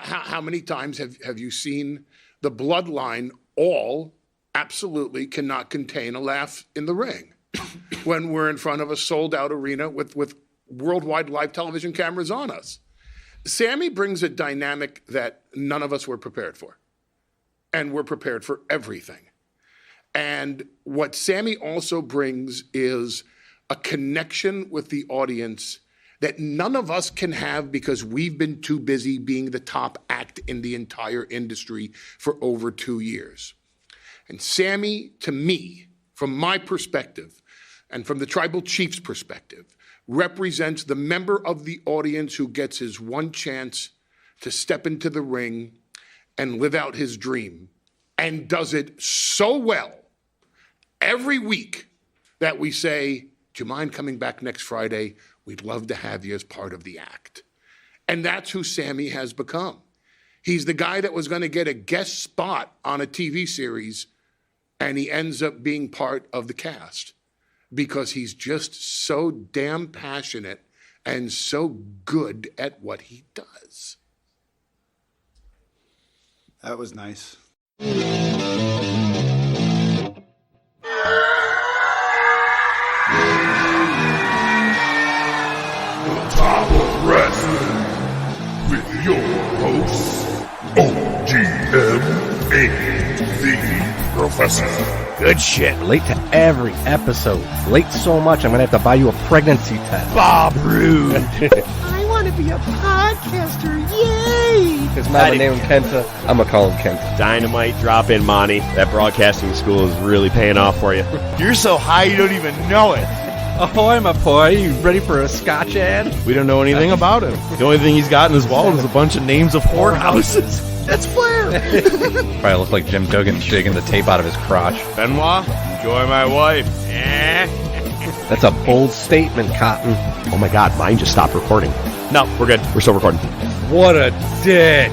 how many times have you seen the bloodline all absolutely cannot contain a laugh in the ring when we're in front of a sold-out arena with worldwide live television cameras on us? Sammy brings a dynamic that none of us were prepared for, and we're prepared for everything. And what Sammy also brings is a connection with the audience that none of us can have because we've been too busy being the top act in the entire industry for over 2 years. And Sammy, to me, from my perspective, and from the Tribal Chief's perspective, represents the member of the audience who gets his one chance to step into the ring and live out his dream, and does it so well every week that we say, do you mind coming back next Friday? We'd love to have you as part of the act. And that's who Sammy has become. He's the guy that was going to get a guest spot on a TV series, and he ends up being part of the cast because he's just so damn passionate and so good at what he does. That was nice. Top of Wrestling with your hosts, OGM and the Professor. Good shit. Late to every episode. Late so much, I'm going to have to buy you a pregnancy test. Bob Roode. I want to be a podcaster. Yay! His mama named Kenta. I'm going to call him Kenta. Dynamite drop in, Monty. That broadcasting school is really paying off for you. You're so high you don't even know it. Ahoy, my boy. You ready for a Scotch ad? We don't know anything about him. The only thing he's got in his wallet is a bunch of names of whorehouses. That's Flair. Probably look like Jim Duggan shaking the tape out of his crotch. Benoit, enjoy my wife. That's a bold statement, Cotton. Oh my God, mine just stopped recording. No, we're good. We're still recording. What a dick.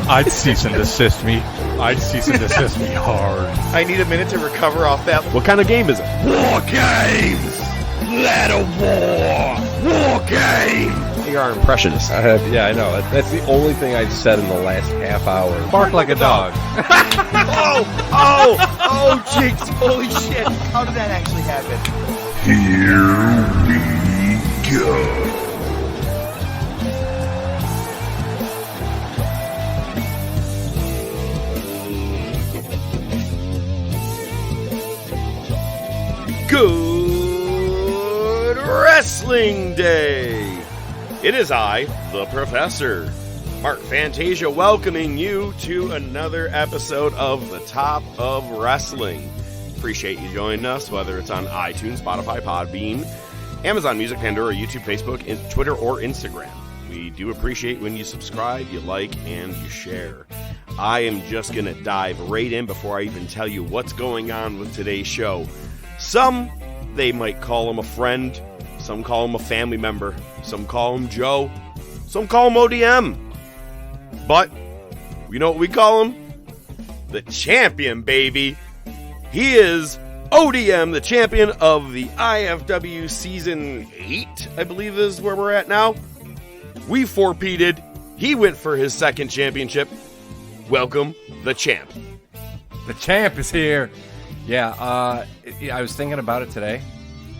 I'd cease and desist me. I'd cease and desist me hard. I need a minute to recover off that. What kind of game is it? War Games! Let a war game! You're our impressionist. Yeah, I know. That's the only thing I've said in the last half hour. Bark like a dog. Oh, Jinx, holy shit. How did that actually happen? Here we go. Good Wrestling Day! It is I, the Professor, Mark Fantasia, welcoming you to another episode of The Top of Wrestling. Appreciate you joining us, whether it's on iTunes, Spotify, Podbean, Amazon Music, Pandora, YouTube, Facebook, Twitter, or Instagram. We do appreciate when you subscribe, you like, and you share. I am just going to dive right in before I even tell you what's going on with today's show. Some, they might call him a friend. Some call him a family member. Some call him Joe. Some call him ODM. But, you know what we call him? The champion, baby. He is ODM, the champion of the IFW Season 8, I believe is where we're at now. We four-peated. He went for his second championship. Welcome, the champ. The champ is here. Yeah, I was thinking about it today.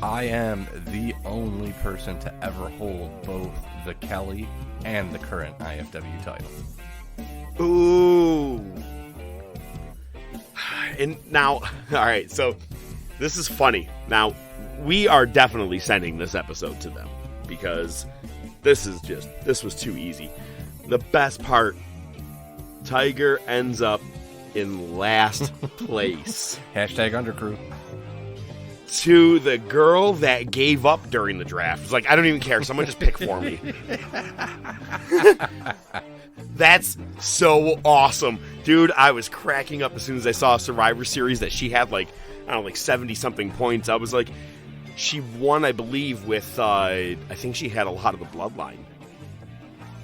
I am the only person to ever hold both the Kelly and the current IFW title. Ooh. And now, all right, so this is funny. Now, we are definitely sending this episode to them because this was too easy. The best part, Tiger ends up in last place. Hashtag undercrew. To the girl that gave up during the draft. It's like, I don't even care. Someone just pick for me. That's so awesome. Dude, I was cracking up as soon as I saw Survivor Series that she had like 70-something points. I was like, she won, I believe, with, I think she had a lot of the bloodline.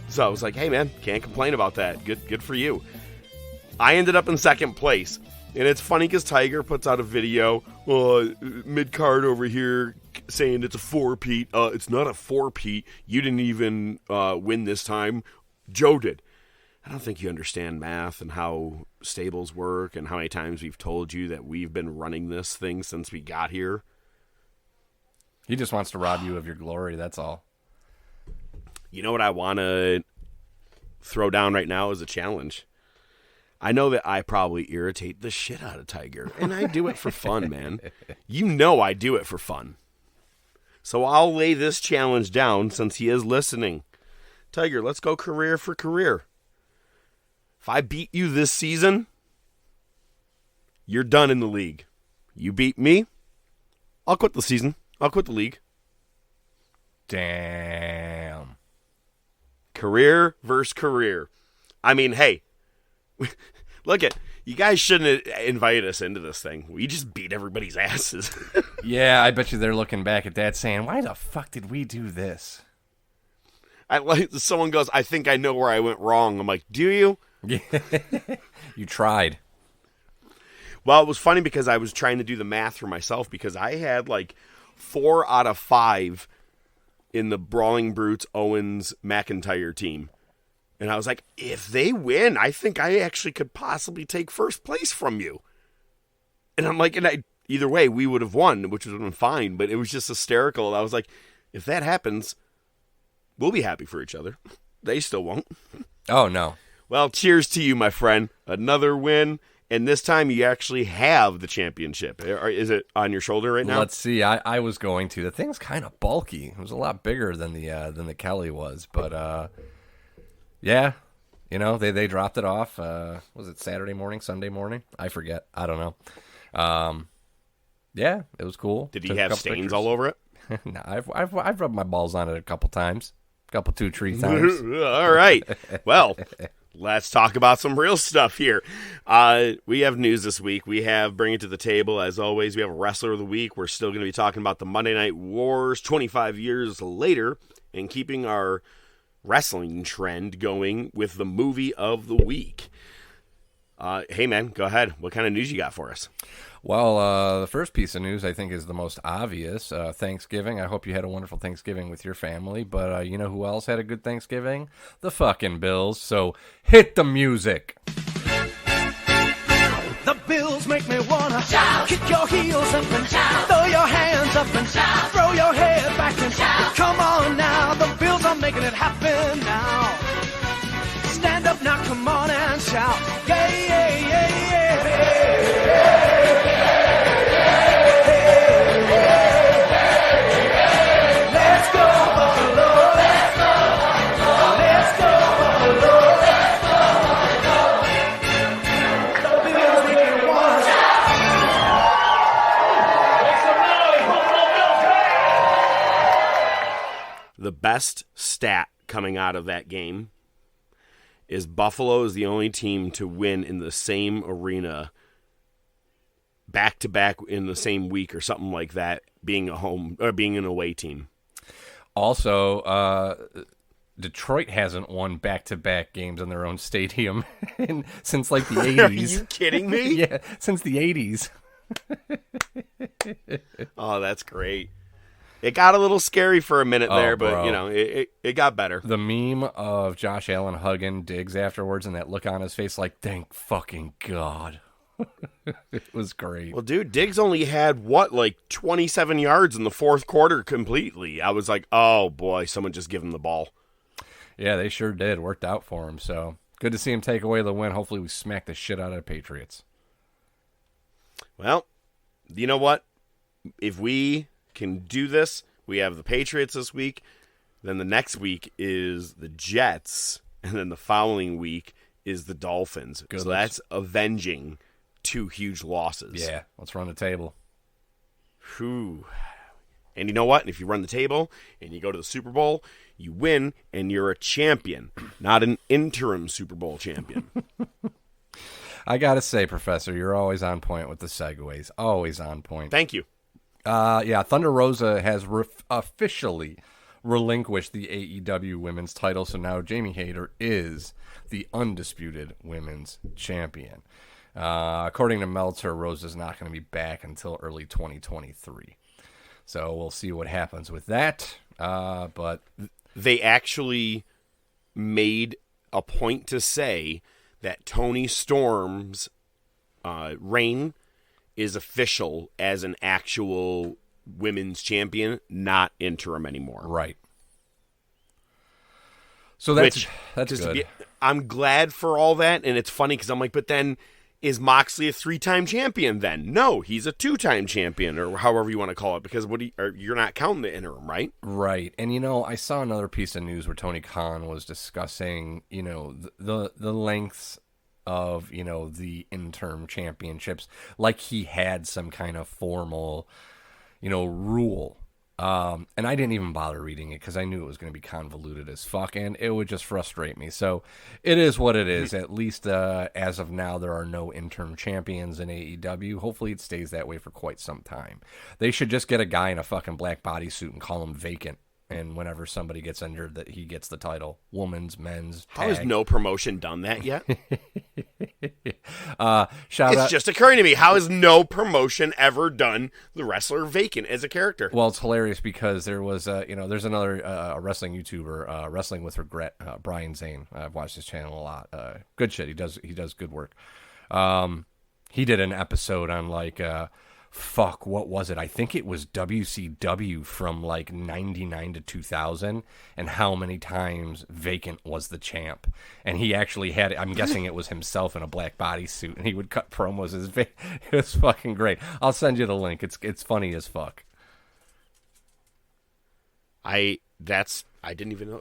So I was like, hey man, can't complain about that. Good for you. I ended up in second place. And it's funny because Tiger puts out a video, mid-card over here, saying it's a four-peat. It's not a four-peat. You didn't even win this time. Joe did. I don't think you understand math and how stables work and how many times we've told you that we've been running this thing since we got here. He just wants to rob you of your glory, that's all. You know what I want to throw down right now as a challenge? I know that I probably irritate the shit out of Tiger, and I do it for fun, man. You know I do it for fun. So I'll lay this challenge down since he is listening. Tiger, let's go career for career. If I beat you this season, you're done in the league. You beat me, I'll quit the season. I'll quit the league. Damn. Career versus career. I mean, hey, look at, you guys shouldn't have invited us into this thing. We just beat everybody's asses. Yeah, I bet you they're looking back at that saying, why the fuck did we do this? Someone goes, I think I know where I went wrong. I'm like, do you? Yeah. You tried. Well, it was funny because I was trying to do the math for myself because I had like 4 out of 5 in the Brawling Brutes, Owens, McIntyre team. And I was like, if they win, I think I actually could possibly take first place from you. And I'm like, either way, we would have won, which would have been fine. But it was just hysterical. I was like, if that happens, we'll be happy for each other. They still won't. Oh, no. Well, cheers to you, my friend. Another win. And this time you actually have the championship. Is it on your shoulder right now? Let's see. I was going to. The thing's kind of bulky. It was a lot bigger than the Kelly was. But, yeah, you know, they dropped it off. Was it Saturday morning, Sunday morning? I forget. I don't know. Yeah, it was cool. Did he have stains all over it? No, I've rubbed my balls on it a couple times. 2-3 times. All right. Well, let's talk about some real stuff here. We have news this week. We have Bring It to the Table. As always, we have a Wrestler of the Week. We're still going to be talking about the Monday Night Wars 25 years later and keeping our wrestling trend going with the Movie of the Week. Hey, man, go ahead. What kind of news you got for us? Well, the first piece of news I think is the most obvious. Thanksgiving. I hope you had a wonderful Thanksgiving with your family. But you know who else had a good Thanksgiving? The fucking Bills. So hit the music. The Bills make me wanna shout. Kick your heels up and shout. Throw your hands up and shout. Throw your head back and shout. Come on now, the Bills are making it happen now. Stand up now, come on and shout. Yeah, yeah, yeah, yeah. Let's go Buffalo. Let's go Buffalo. Let's go Buffalo. Let's go Buffalo. The Bills make me wanna shout. The best stat coming out of that game is Buffalo is the only team to win in the same arena back-to-back in the same week or something like that, being a home or being an away team. Also, Detroit hasn't won back-to-back games in their own stadium since like the 80s. Are you kidding me? Yeah, since the 80s. Oh, that's great. It got a little scary for a minute there, but, bro. you know, it got better. The meme of Josh Allen hugging Diggs afterwards and that look on his face like, thank fucking God. It was great. Well, dude, Diggs only had, 27 yards in the fourth quarter completely. I was like, oh, boy, someone just give him the ball. Yeah, they sure did. Worked out for him, so good to see him take away the win. Hopefully we smack the shit out of the Patriots. Well, you know what? If we can do this, we have the Patriots this week, then the next week is the Jets, and then the following week is the Dolphins. Good. So that's avenging 2 huge losses. Yeah, let's run the table. Whew. And you know what? If you run the table and you go to the Super Bowl, you win and you're a champion, not an interim Super Bowl champion. I gotta say, Professor, you're always on point with the segues. Always on point. Thank you. Yeah, Thunder Rosa has officially relinquished the AEW Women's title, so now Jamie Hayter is the undisputed Women's Champion. According to Meltzer, Rosa's not going to be back until early 2023. So we'll see what happens with that. But They actually made a point to say that Tony Storm's reign is official as an actual women's champion, not interim anymore. right. So that's Which, good. I'm glad for all that, and it's funny because I'm like, but then is Moxley a 3-time champion then? No, he's a 2-time champion, or however you want to call it, because you're not counting the interim, right? Right. And, I saw another piece of news where Tony Khan was discussing, the lengths of, the interim championships, like he had some kind of formal, rule. And I didn't even bother reading it because I knew it was going to be convoluted as fuck, and it would just frustrate me. So it is what it is. At least as of now, there are no interim champions in AEW. Hopefully it stays that way for quite some time. They should just get a guy in a fucking black bodysuit and call him vacant. And whenever somebody gets injured, that he gets the title. Women's, men's, How has tag. no promotion done that yet? Shout It's out. just occurring to me. How has no promotion ever done the wrestler vacant as a character? Well, it's hilarious because there was, there's another wrestling YouTuber, Wrestling with Regret, Brian Zane. I've watched his channel a lot. Good shit. He does good work. He did an episode on what was it? I think it was WCW from 99 to 2000, and how many times Vacant was the champ. And he actually had, I'm guessing it was himself in a black bodysuit, and he would cut promos as It was fucking great. I'll send you the link. It's funny as fuck. I didn't even know.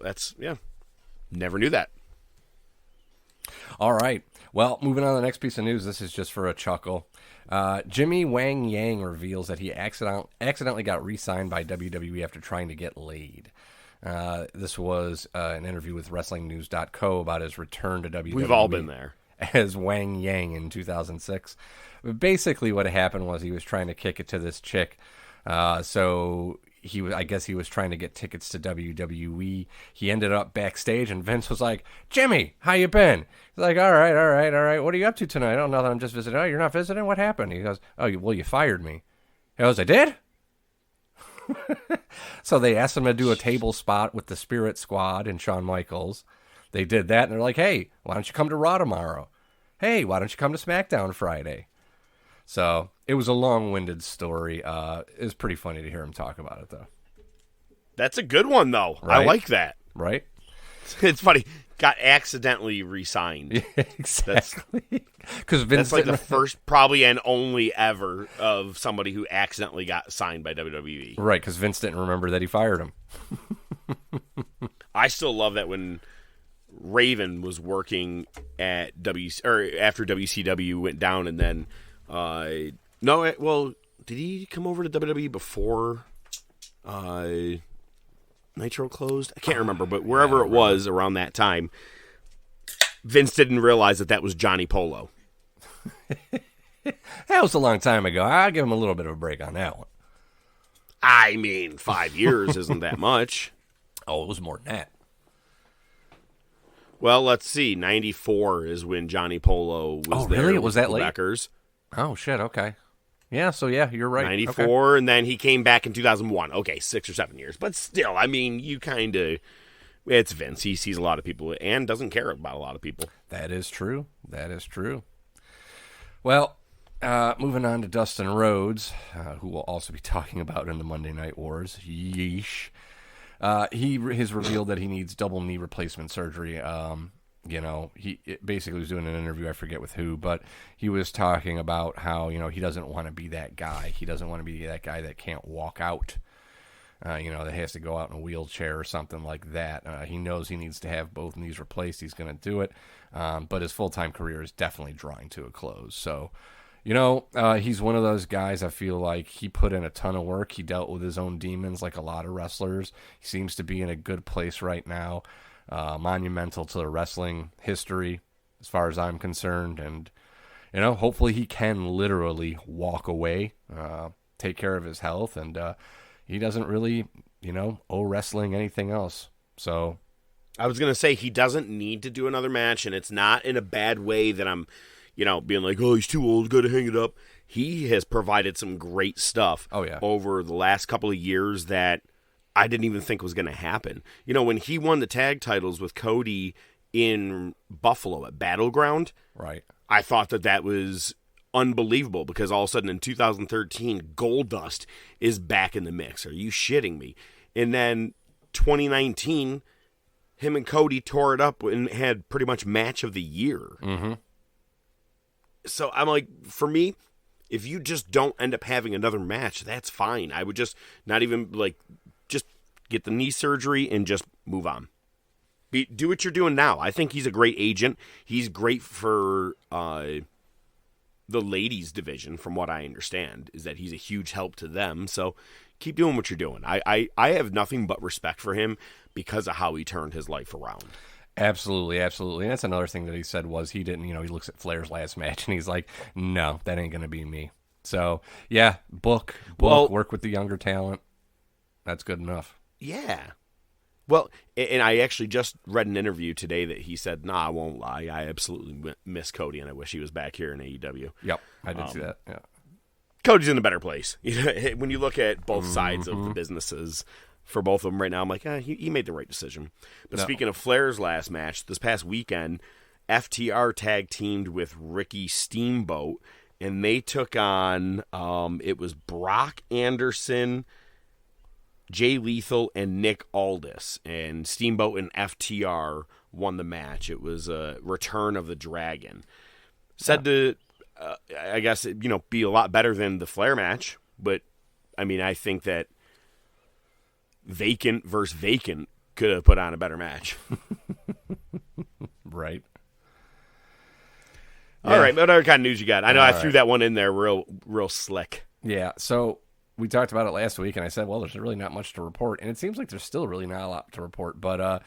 Never knew that. All right. Well, moving on to the next piece of news. This is just for a chuckle. Jimmy Wang Yang reveals that he accidentally got re-signed by WWE after trying to get laid. This was an interview with WrestlingNews.co about his return to WWE. We've all been there. As Wang Yang in 2006. Basically, what happened was he was trying to kick it to this chick. So I guess he was trying to get tickets to WWE. He ended up backstage, and Vince was like, "Jimmy, how you been?" He's like, all right. What are you up to tonight? Oh, nothing. I'm just visiting. Oh, you're not visiting? What happened? He goes, "Oh, you fired me." He goes, "I did?" So they asked him to do a table spot with the Spirit Squad and Shawn Michaels. They did that, and they're like, "Hey, why don't you come to Raw tomorrow? Hey, why don't you come to SmackDown Friday?" So it was a long-winded story. It was pretty funny to hear him talk about it, though. That's a good one, though. Right? I like that. Right? It's funny. Got accidentally re-signed. Exactly. Because Vince That's like the didn't- first, probably, and only ever of somebody who accidentally got signed by WWE. Right, because Vince didn't remember that he fired him. I still love that when Raven was working at after WCW went down, and then did he come over to WWE before Nitro closed? I can't remember, but wherever it was around that time, Vince didn't realize that was Johnny Polo. That was a long time ago. I'll give him a little bit of a break on that one. I mean, 5 years isn't that much. Oh, it was more than that. Well, let's see. 94 is when Johnny Polo was there. Really? It with was that the late? Quebecers. Oh, shit, okay. Yeah, so yeah, you're right. 94, Okay. and then he came back in 2001. Okay, 6 or 7 years. But still, I mean, you kind of... It's Vince. He sees a lot of people and doesn't care about a lot of people. That is true. Well, moving on to Dustin Rhodes, who we'll also be talking about in the Monday Night Wars. Yeesh. He has revealed that he needs double knee replacement surgery. He basically was doing an interview, I forget with who, but he was talking about how, he doesn't want to be that guy. He doesn't want to be that guy that can't walk out, that has to go out in a wheelchair or something like that. He knows he needs to have both knees replaced. He's going to do it. But his full-time career is definitely drawing to a close. So, he's one of those guys. I feel like he put in a ton of work. He dealt with his own demons like a lot of wrestlers. He seems to be in a good place right now. Monumental to the wrestling history as far as I'm concerned. And, hopefully he can literally walk away, take care of his health. And he doesn't really, owe wrestling anything else. So I was going to say he doesn't need to do another match, and it's not in a bad way that I'm, being like, oh, he's too old, got to hang it up. He has provided some great stuff over the last couple of years that I didn't even think was going to happen. When he won the tag titles with Cody in Buffalo at Battleground, right? I thought that was unbelievable because all of a sudden in 2013, Goldust is back in the mix. Are you shitting me? And then 2019, him and Cody tore it up and had pretty much match of the year. Mm-hmm. So I'm like, for me, if you just don't end up having another match, that's fine. I would just not even just get the knee surgery and just move on. Do what you're doing now. I think he's a great agent. He's great for the ladies division, from what I understand, is that he's a huge help to them. So keep doing what you're doing. I have nothing but respect for him because of how he turned his life around. Absolutely, absolutely. And that's another thing that he said was he didn't, he looks at Flair's last match and he's like, no, that ain't going to be me. So, yeah, book, work with the younger talent. That's good enough. Yeah. Well, and I actually just read an interview today that he said, I won't lie. I absolutely miss Cody, and I wish he was back here in AEW. Yep, I did see that, yeah. Cody's in a better place. When you look at both sides of the businesses for both of them right now, I'm like, he made the right decision. But speaking of Flair's last match, this past weekend, FTR tag teamed with Ricky Steamboat, and they took on, it was Brock Anderson, Jay Lethal, and Nick Aldis. And Steamboat and FTR won the match. It was a return of the Dragon. Said to, I guess, be a lot better than the Flair match. But, I think that Vacant versus Vacant could have put on a better match. Right. All right, what other kind of news you got? I know I threw that one in there real slick. Yeah, so we talked about it last week, and I said, well, there's really not much to report. And it seems like there's still really not a lot to report. But,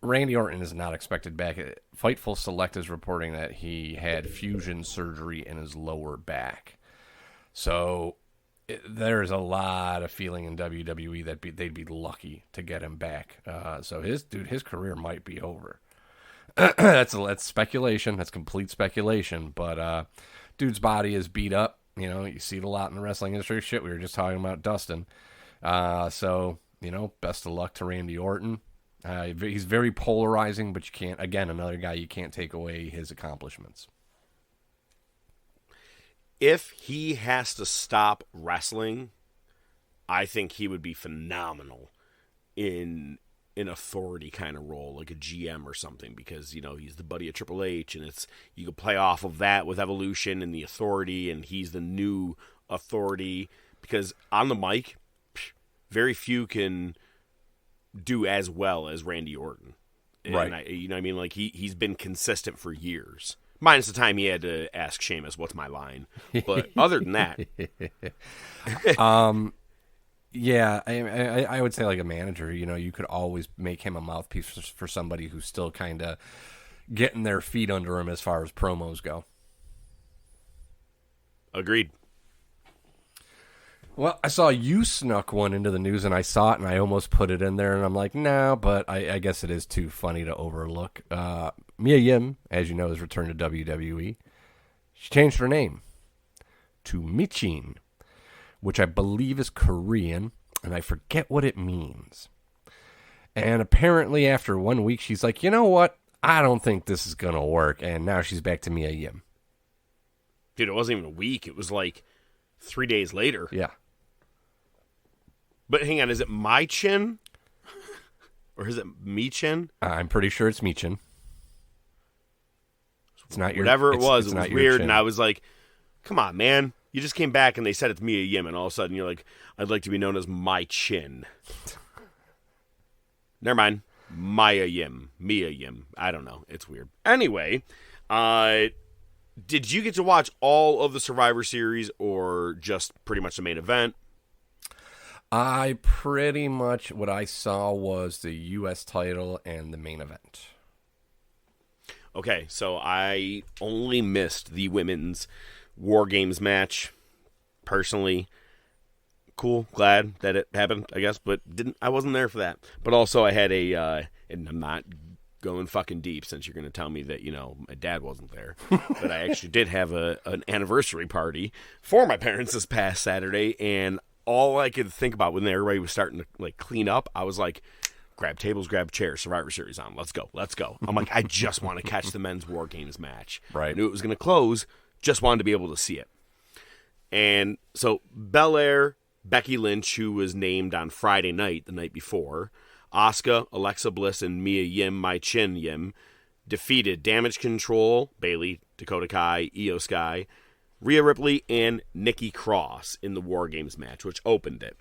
Randy Orton is not expected back. Fightful Select is reporting that he had fusion surgery in his lower back. So there's a lot of feeling in WWE that they'd be lucky to get him back. So his career might be over. That's speculation. That's complete speculation. But dude's body is beat up. You see it a lot in the wrestling industry. Shit, we were just talking about Dustin. So, best of luck to Randy Orton. He's very polarizing, but you can't, again, another guy you can't take away his accomplishments. If he has to stop wrestling, I think he would be phenomenal in an authority kind of role, like a GM or something, because, he's the buddy of Triple H, and you can play off of that with Evolution and the authority, and he's the new authority, because on the mic, very few can do as well as Randy Orton. And right. He's been consistent for years. Minus the time he had to ask Sheamus, what's my line? But other than that. Yeah, I would say like a manager, you could always make him a mouthpiece for somebody who's still kind of getting their feet under him as far as promos go. Agreed. Well, I saw you snuck one into the news, and I saw it, and I almost put it in there, and I'm like, no, but I guess it is too funny to overlook. Mia Yim, as you know, has returned to WWE. She changed her name to Michin, which I believe is Korean, and I forget what it means. And apparently after 1 week, she's like, you know what? I don't think this is going to work, and now she's back to Mia Yim. Dude, it wasn't even a week. It was like 3 days later. Yeah. But hang on, is it my chin? Or is it me chin? I'm pretty sure it's Michin. It's not your... Whatever it was it's weird, and I was like, come on, man. You just came back and they said it's Mia Yim, and all of a sudden you're like, I'd like to be known as my chin. Never mind. Mia Yim. I don't know. It's weird. Anyway, did you get to watch all of the Survivor Series or just pretty much the main event? I pretty much, what I saw was the U.S. title and the main event. Okay, so I only missed the women's War Games match. Personally, cool, glad that it happened, I guess, but I wasn't there for that. But also I had and I'm not going fucking deep since you're going to tell me that, my dad wasn't there. But I actually did have an anniversary party for my parents this past Saturday, and all I could think about when everybody was starting to like clean up, I was like, grab tables, grab chairs, Survivor Series on. Let's go. I'm like, I just want to catch the men's War Games match. Right. I knew it was going to close, just wanted to be able to see it. And so Belair, Becky Lynch, who was named on Friday night, the night before, Asuka, Alexa Bliss, and Mia Yim, My Chin Yim, defeated Damage Control, Bayley, Dakota Kai, Io Sky, Rhea Ripley, and Nikki Cross in the War Games match, which opened it.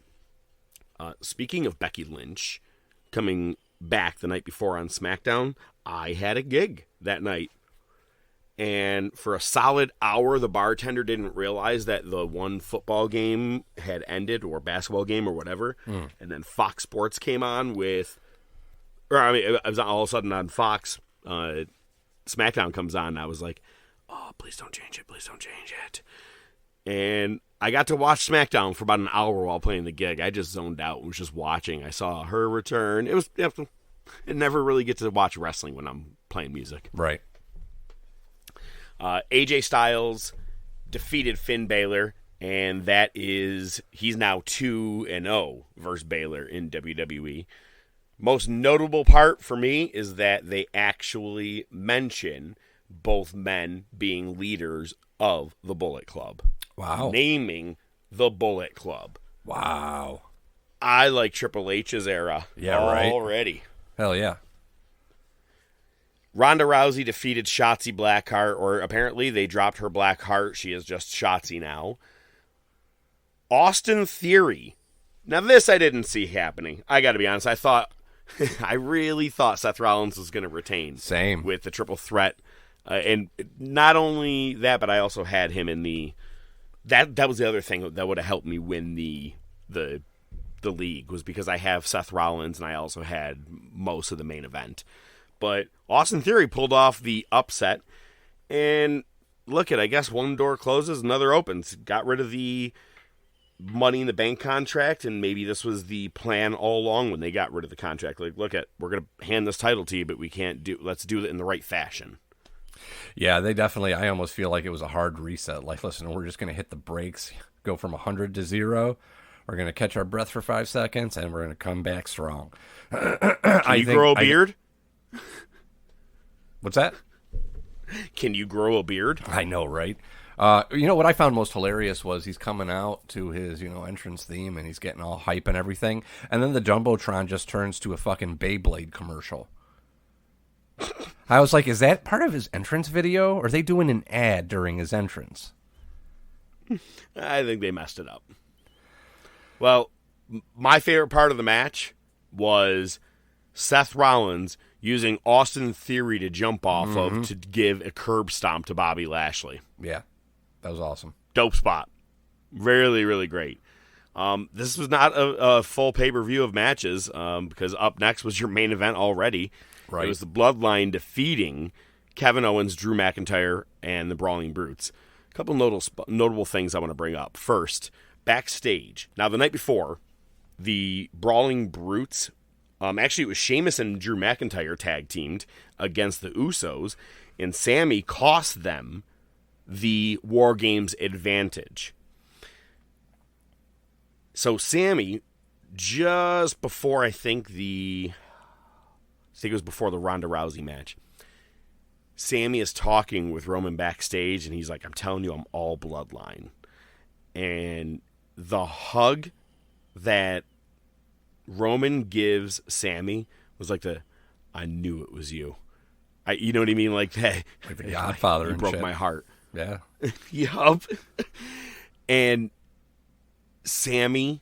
Speaking of Becky Lynch coming back the night before on SmackDown, I had a gig that night. And for a solid hour, the bartender didn't realize that the one football game had ended, or basketball game, or whatever. And then Fox Sports came on I was all of a sudden on Fox. SmackDown comes on, and I was like, oh, please don't change it. Please don't change it. And I got to watch SmackDown for about an hour while playing the gig. I just zoned out and was just watching. I saw her return. I never really get to watch wrestling when I'm playing music. Right. AJ Styles defeated Finn Balor, and he's now 2-0 versus Balor in WWE. Most notable part for me is that they actually mention both men being leaders of the Bullet Club. Wow. Naming the Bullet Club. Wow. I like Triple H's era already. Hell yeah. Ronda Rousey defeated Shotzi Blackheart, or apparently they dropped her Blackheart. She is just Shotzi now. Austin Theory. Now this I didn't see happening. I got to be honest. I really thought Seth Rollins was going to retain. Same. With the triple threat. And not only that, but I also had him in the... That was the other thing that would have helped me win the league, was because I have Seth Rollins and I also had most of the main event. But Austin Theory pulled off the upset, and I guess one door closes, another opens. Got rid of the Money in the Bank contract, and maybe this was the plan all along when they got rid of the contract. Like, we're going to hand this title to you, but let's do it in the right fashion. Yeah, they definitely, I almost feel like it was a hard reset. Like, listen, we're just going to hit the brakes, go from 100 to 0. We're going to catch our breath for 5 seconds, and we're going to come back strong. Can you grow a beard? What's that? Can you grow a beard? I know, right? What I found most hilarious was he's coming out to his, entrance theme, and he's getting all hype and everything. And then the Jumbotron just turns to a fucking Beyblade commercial. I was like, is that part of his entrance video? Or are they doing an ad during his entrance? I think they messed it up. Well, my favorite part of the match was Seth Rollins using Austin Theory to jump off of to give a curb stomp to Bobby Lashley. Yeah, that was awesome. Dope spot. Really, really great. This was not a full pay-per-view of matches because up next was your main event already. Right. It was the Bloodline defeating Kevin Owens, Drew McIntyre, and the Brawling Brutes. A couple notable things I want to bring up. First, backstage. Now, the night before, the Brawling Brutes, actually it was Sheamus and Drew McIntyre tag teamed against the Usos, and Sammy cost them the War Games advantage. So Sammy, just before I think it was before the Ronda Rousey match, Sammy is talking with Roman backstage, and he's like, I'm telling you, I'm all bloodline. And the hug that Roman gives Sammy was like I knew it was you. You know what I mean? Like that. Like the Godfather. You broke my heart. Yeah. Yup. And Sammy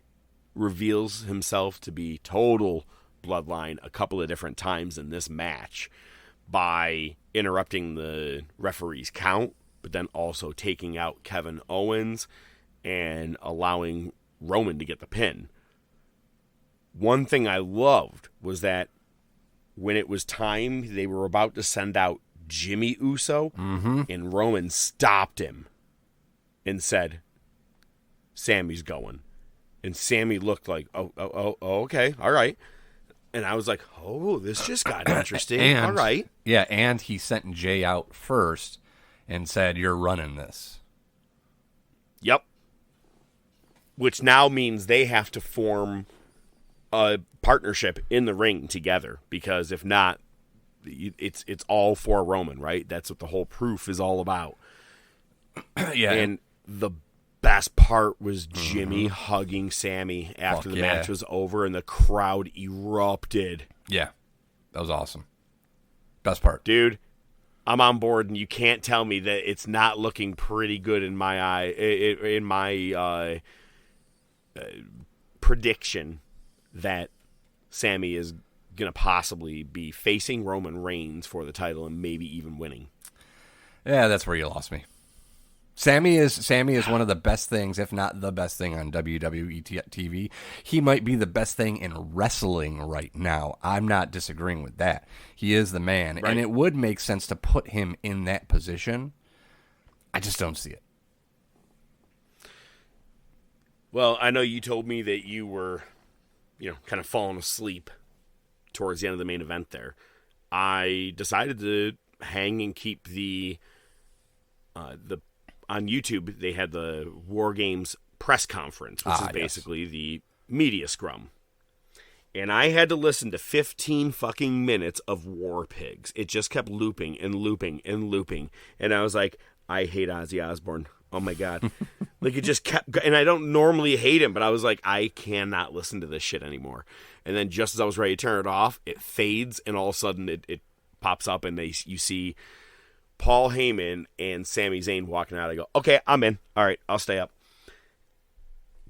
reveals himself to be total bloodline a couple of different times in this match by interrupting the referee's count, but then also taking out Kevin Owens and allowing Roman to get the pin. One thing I loved was that when it was time, they were about to send out Jimmy Uso, and Roman stopped him and said, Sammy's going. And Sammy looked like, oh, okay, all right. And I was like, oh, this just got interesting. And, all right. Yeah, and he sent Jay out first and said, "You're running this." Yep. Which now means they have to form a partnership in the ring together, because if not, it's all for Roman, right? That's what the whole proof is all about. Yeah. And the best part was Jimmy hugging Sammy after the match was over, and the crowd erupted. Yeah, that was awesome. Best part. Dude, I'm on board, and you can't tell me that it's not looking pretty good in my eye, in my prediction that Sammy is going to possibly be facing Roman Reigns for the title and maybe even winning. Yeah, that's where you lost me. Sammy is one of the best things, if not the best thing on WWE TV. He might be the best thing in wrestling right now. I'm not disagreeing with that. He is the man, right. And it would make sense to put him in that position. I just don't see it. Well, I know you told me that you were, kind of falling asleep towards the end of the main event there. I decided to hang and keep the on YouTube, they had the War Games press conference, which is basically the media scrum. And I had to listen to 15 fucking minutes of War Pigs. It just kept looping and looping and looping. And I was like, I hate Ozzy Osbourne. Oh my God. Like, it just kept, and I don't normally hate him, but I was like, I cannot listen to this shit anymore. And then just as I was ready to turn it off, it fades, and all of a sudden it pops up, and you see Paul Heyman and Sami Zayn walking out. I go, okay, I'm in. All right, I'll stay up.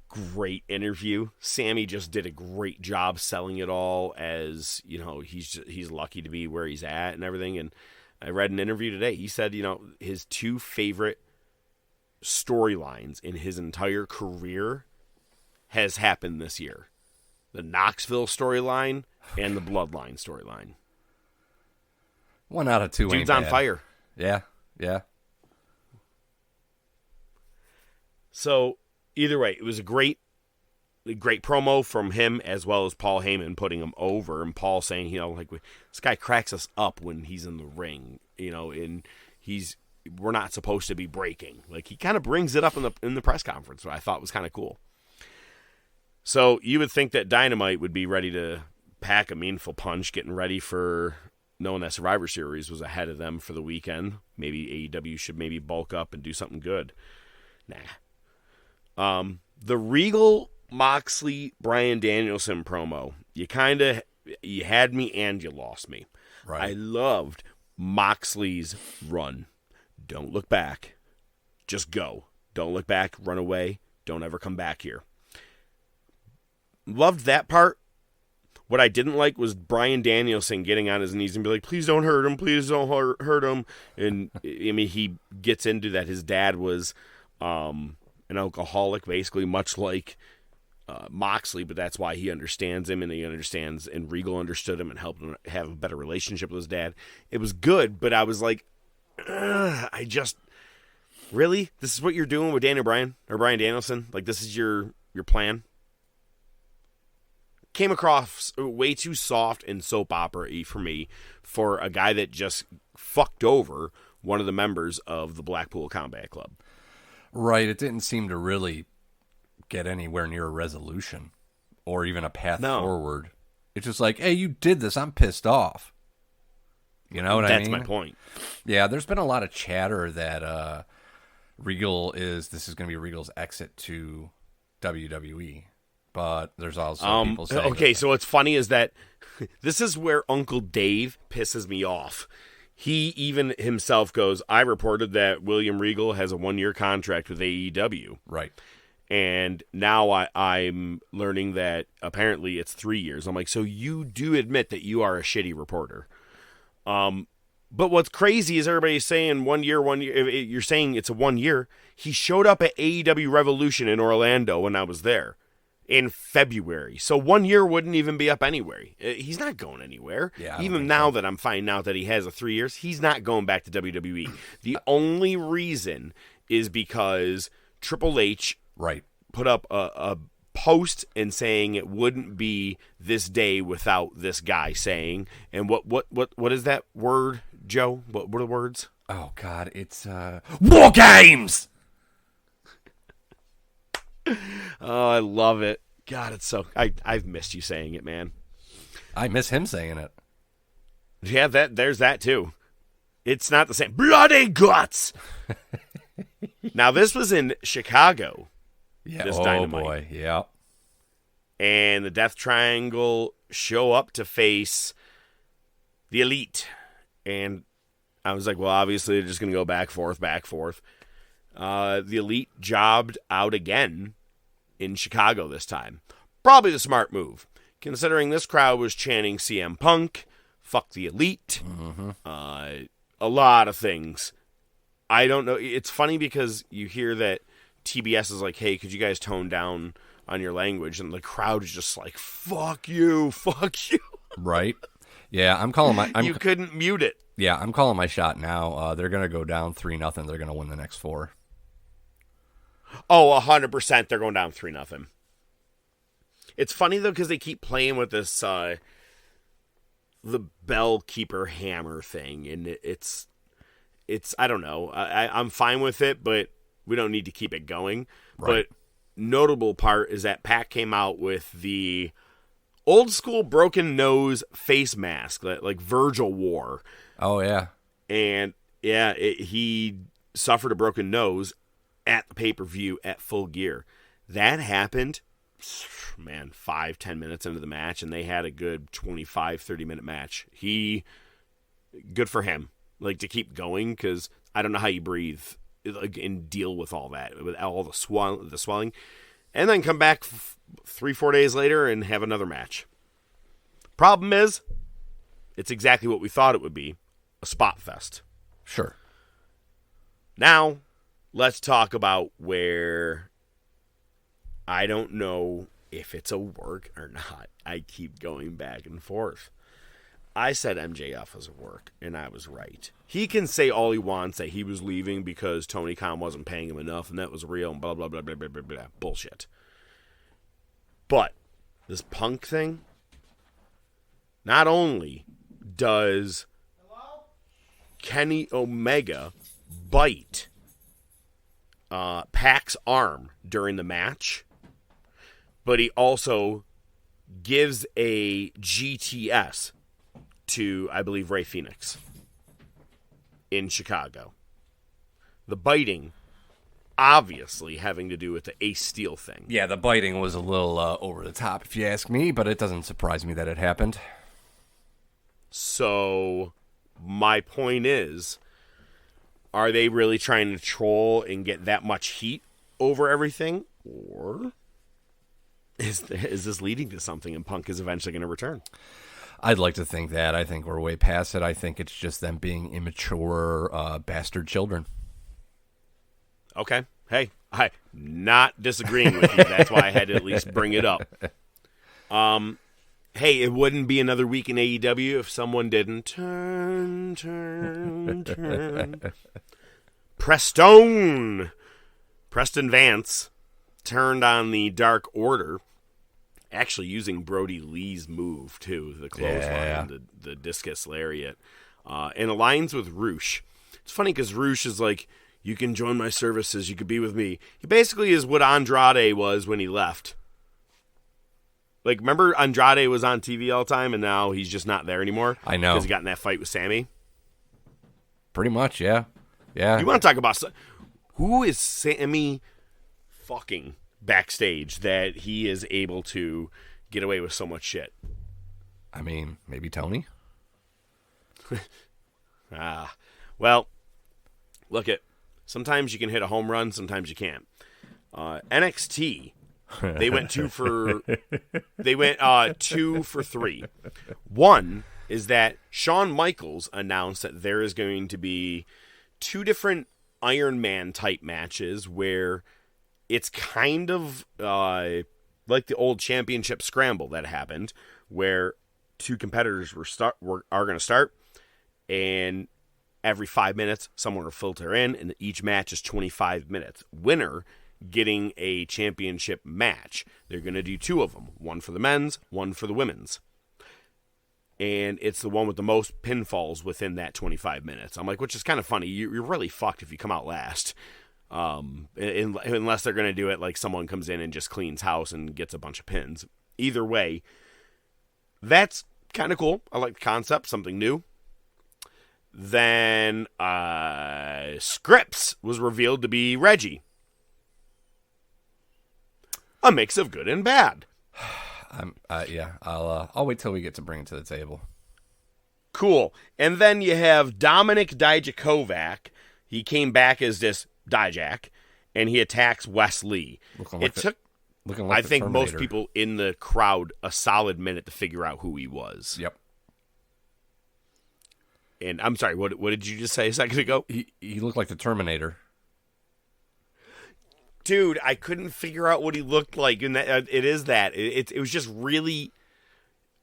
Great interview. Sammy just did a great job selling it all as, he's lucky to be where he's at and everything. And I read an interview today. He said, his two favorite storylines in his entire career has happened this year. The Knoxville storyline and the Bloodline storyline. 1 out of 2 ain't Dude's on bad. fire. Yeah. So either way, it was a great promo from him, as well as Paul Heyman putting him over, and Paul saying, this guy cracks us up when he's in the ring, and we're not supposed to be breaking. Like, he kind of brings it up in the press conference, which I thought was kind of cool. So you would think that Dynamite would be ready to pack a meaningful punch, getting ready for knowing that Survivor Series was ahead of them for the weekend. Maybe AEW should maybe bulk up and do something good. Nah. The Regal Moxley Bryan Danielson promo, you had me and you lost me. Right. I loved Moxley's run. Don't look back. Just go. Don't look back. Run away. Don't ever come back here. Loved that part. What I didn't like was Bryan Danielson getting on his knees and be like, please don't hurt him. Please don't hurt him. And, he gets into that his dad was an alcoholic, basically, much like Moxley, but that's why he understands him, and and Regal understood him and helped him have a better relationship with his dad. It was good, but I was like, really? This is what you're doing with Daniel Bryan or Bryan Danielson? Like, this is your plan? Came across way too soft and soap opera-y for me, for a guy that just fucked over one of the members of the Blackpool Combat Club. Right. It didn't seem to really get anywhere near a resolution or even a path forward. It's just like, hey, you did this. I'm pissed off. You know what I mean? That's my point. Yeah, there's been a lot of chatter that this is going to be Regal's exit to WWE. But there's also people saying... Okay, so what's funny is that this is where Uncle Dave pisses me off. He even himself goes, I reported that William Regal has a 1-year contract with AEW. Right. And now I'm learning that apparently it's 3 years. I'm like, so you do admit that you are a shitty reporter. But what's crazy is everybody's saying 1 year. You're saying it's a 1 year. He showed up at AEW Revolution in Orlando when I was there in February. So 1 year wouldn't even be up anywhere. He's not going anywhere. Yeah, even now that I'm finding out that he has a 3 years, he's not going back to WWE. The only reason is because Triple H right put up a post and saying it wouldn't be this day without this guy saying. And what is that word, Joe? What are the words? Oh God, it's War Games. Oh, I love it. God, it's so I've missed you saying it, man. I miss him saying it. Yeah, there's that too. It's not the same. Bloody guts. Now this was in Chicago. Yeah. This oh Dynamite. boy. Yeah. And the Death Triangle show up to face the Elite. And I was like, well, obviously they're just going to go back, forth. The Elite jobbed out again in Chicago this time. Probably the smart move, considering this crowd was chanting CM Punk, fuck the Elite, a lot of things. I don't know. It's funny because you hear that TBS is like, hey, could you guys tone down on your language? And the crowd is just like, fuck you. Right. Yeah, I'm calling my. You couldn't mute it. Yeah, I'm calling my shot now. They're gonna go down 3-0. They're gonna win the next 4. Oh, 100%. They're going down 3-0. It's funny though because they keep playing with this the bell keeper hammer thing, and it's I don't know. I'm fine with it, but we don't need to keep it going. Right. But notable part is that Pac came out with the old school broken nose face mask that like Virgil wore. Oh yeah. And yeah, he suffered a broken nose at the pay-per-view at Full Gear. That happened, man, 5-10 minutes into the match, and they had a good 25-30 minute match. Good for him, like, to keep going, because I don't know how you breathe and deal with all that, with all the swelling, and then come back 3-4 days later and have another match. Problem is, it's exactly what we thought it would be, a spot fest. Sure. Now, let's talk about where I don't know if it's a work or not. I keep going back and forth. I said MJF was a work, and I was right. He can say all he wants that he was leaving because Tony Khan wasn't paying him enough, and that was real, and blah, blah, blah, blah, blah, blah, blah. Bullshit. But this Punk thing, not only does Kenny Omega bite Pac's arm during the match, but he also gives a GTS to, I believe, Ray Phoenix in Chicago. The biting, obviously, having to do with the Ace Steel thing. Yeah, the biting was a little over the top, if you ask me, but it doesn't surprise me that it happened. So, my point is, are they really trying to troll and get that much heat over everything? Or is this leading to something and Punk is eventually going to return? I'd like to think that. I think we're way past it. I think it's just them being immature bastard children. Okay. Hey, I'm not disagreeing with you. That's why I had to at least bring it up. Hey, it wouldn't be another week in AEW if someone didn't turn. Preston Vance turned on the Dark Order, actually using Brody Lee's move, too, the clothesline, the discus lariat, and aligns with Roosh. It's funny because Roosh is like, you can join my services, you could be with me. He basically is what Andrade was when he left. Like, remember Andrade was on TV all the time, and now he's just not there anymore? I know. Because he got in that fight with Sammy? Pretty much, yeah. Yeah. You want to talk about... Who is Sammy fucking backstage that he is able to get away with so much shit? I mean, maybe Tony? Well, look at... Sometimes you can hit a home run, sometimes you can't. NXT... They went 2 for 3. One is that Shawn Michaels announced that there is going to be 2 different Iron Man type matches where it's kind of like the old championship scramble that happened, where 2 competitors are going to start, and every 5 minutes someone will filter in, and each match is 25 minutes. Winner getting a championship match. They're going to do 2 of them, one for the men's, one for the women's. And it's the one with the most pinfalls within that 25 minutes. I'm like, which is kind of funny. You're really fucked if you come out last. Unless they're going to do it like someone comes in and just cleans house and gets a bunch of pins. Either way, that's kind of cool. I like the concept, something new. Then Scripps was revealed to be Reggie. A mix of good and bad. I'll wait till we get to bring it to the table. Cool. And then you have Dominic Dijakovac. He came back as this Dijak, and he attacks Wes Lee. I think most people in the crowd a solid minute to figure out who he was. Yep. And I'm sorry, what did you just say a second ago? He looked like the Terminator. Dude, I couldn't figure out what he looked like, and it was just really,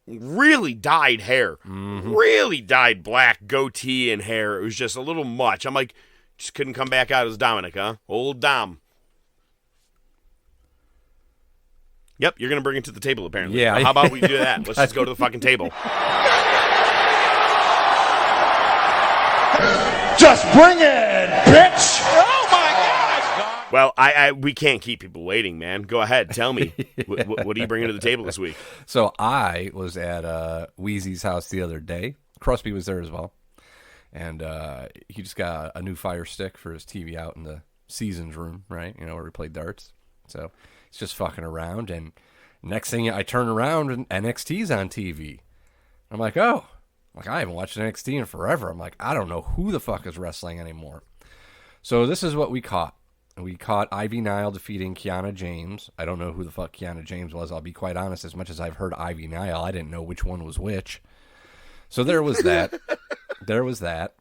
really dyed hair, really dyed black goatee and hair. It was just a little much. I'm like, just couldn't come back out as Dominic, huh? Old Dom. Yep, you're gonna bring it to the table apparently. Yeah. Well, how about we do that? Let's just go to the fucking table. Just bring it, bitch! Oh my God! Well, we can't keep people waiting, man. Go ahead, tell me. What are you bringing to the table this week? So I was at Wheezy's house the other day. Crosby was there as well. And he just got a new Fire Stick for his TV out in the Seasons room, right? You know, where we play darts. So he's just fucking around. And next thing I turn around and NXT's on TV. I'm like, oh. I haven't watched NXT in forever. I'm like, I don't know who the fuck is wrestling anymore. So this is what we caught. We caught Ivy Nile defeating Kiana James. I don't know who the fuck Kiana James was. I'll be quite honest. As much as I've heard Ivy Nile, I didn't know which one was which. So there was that. There was that.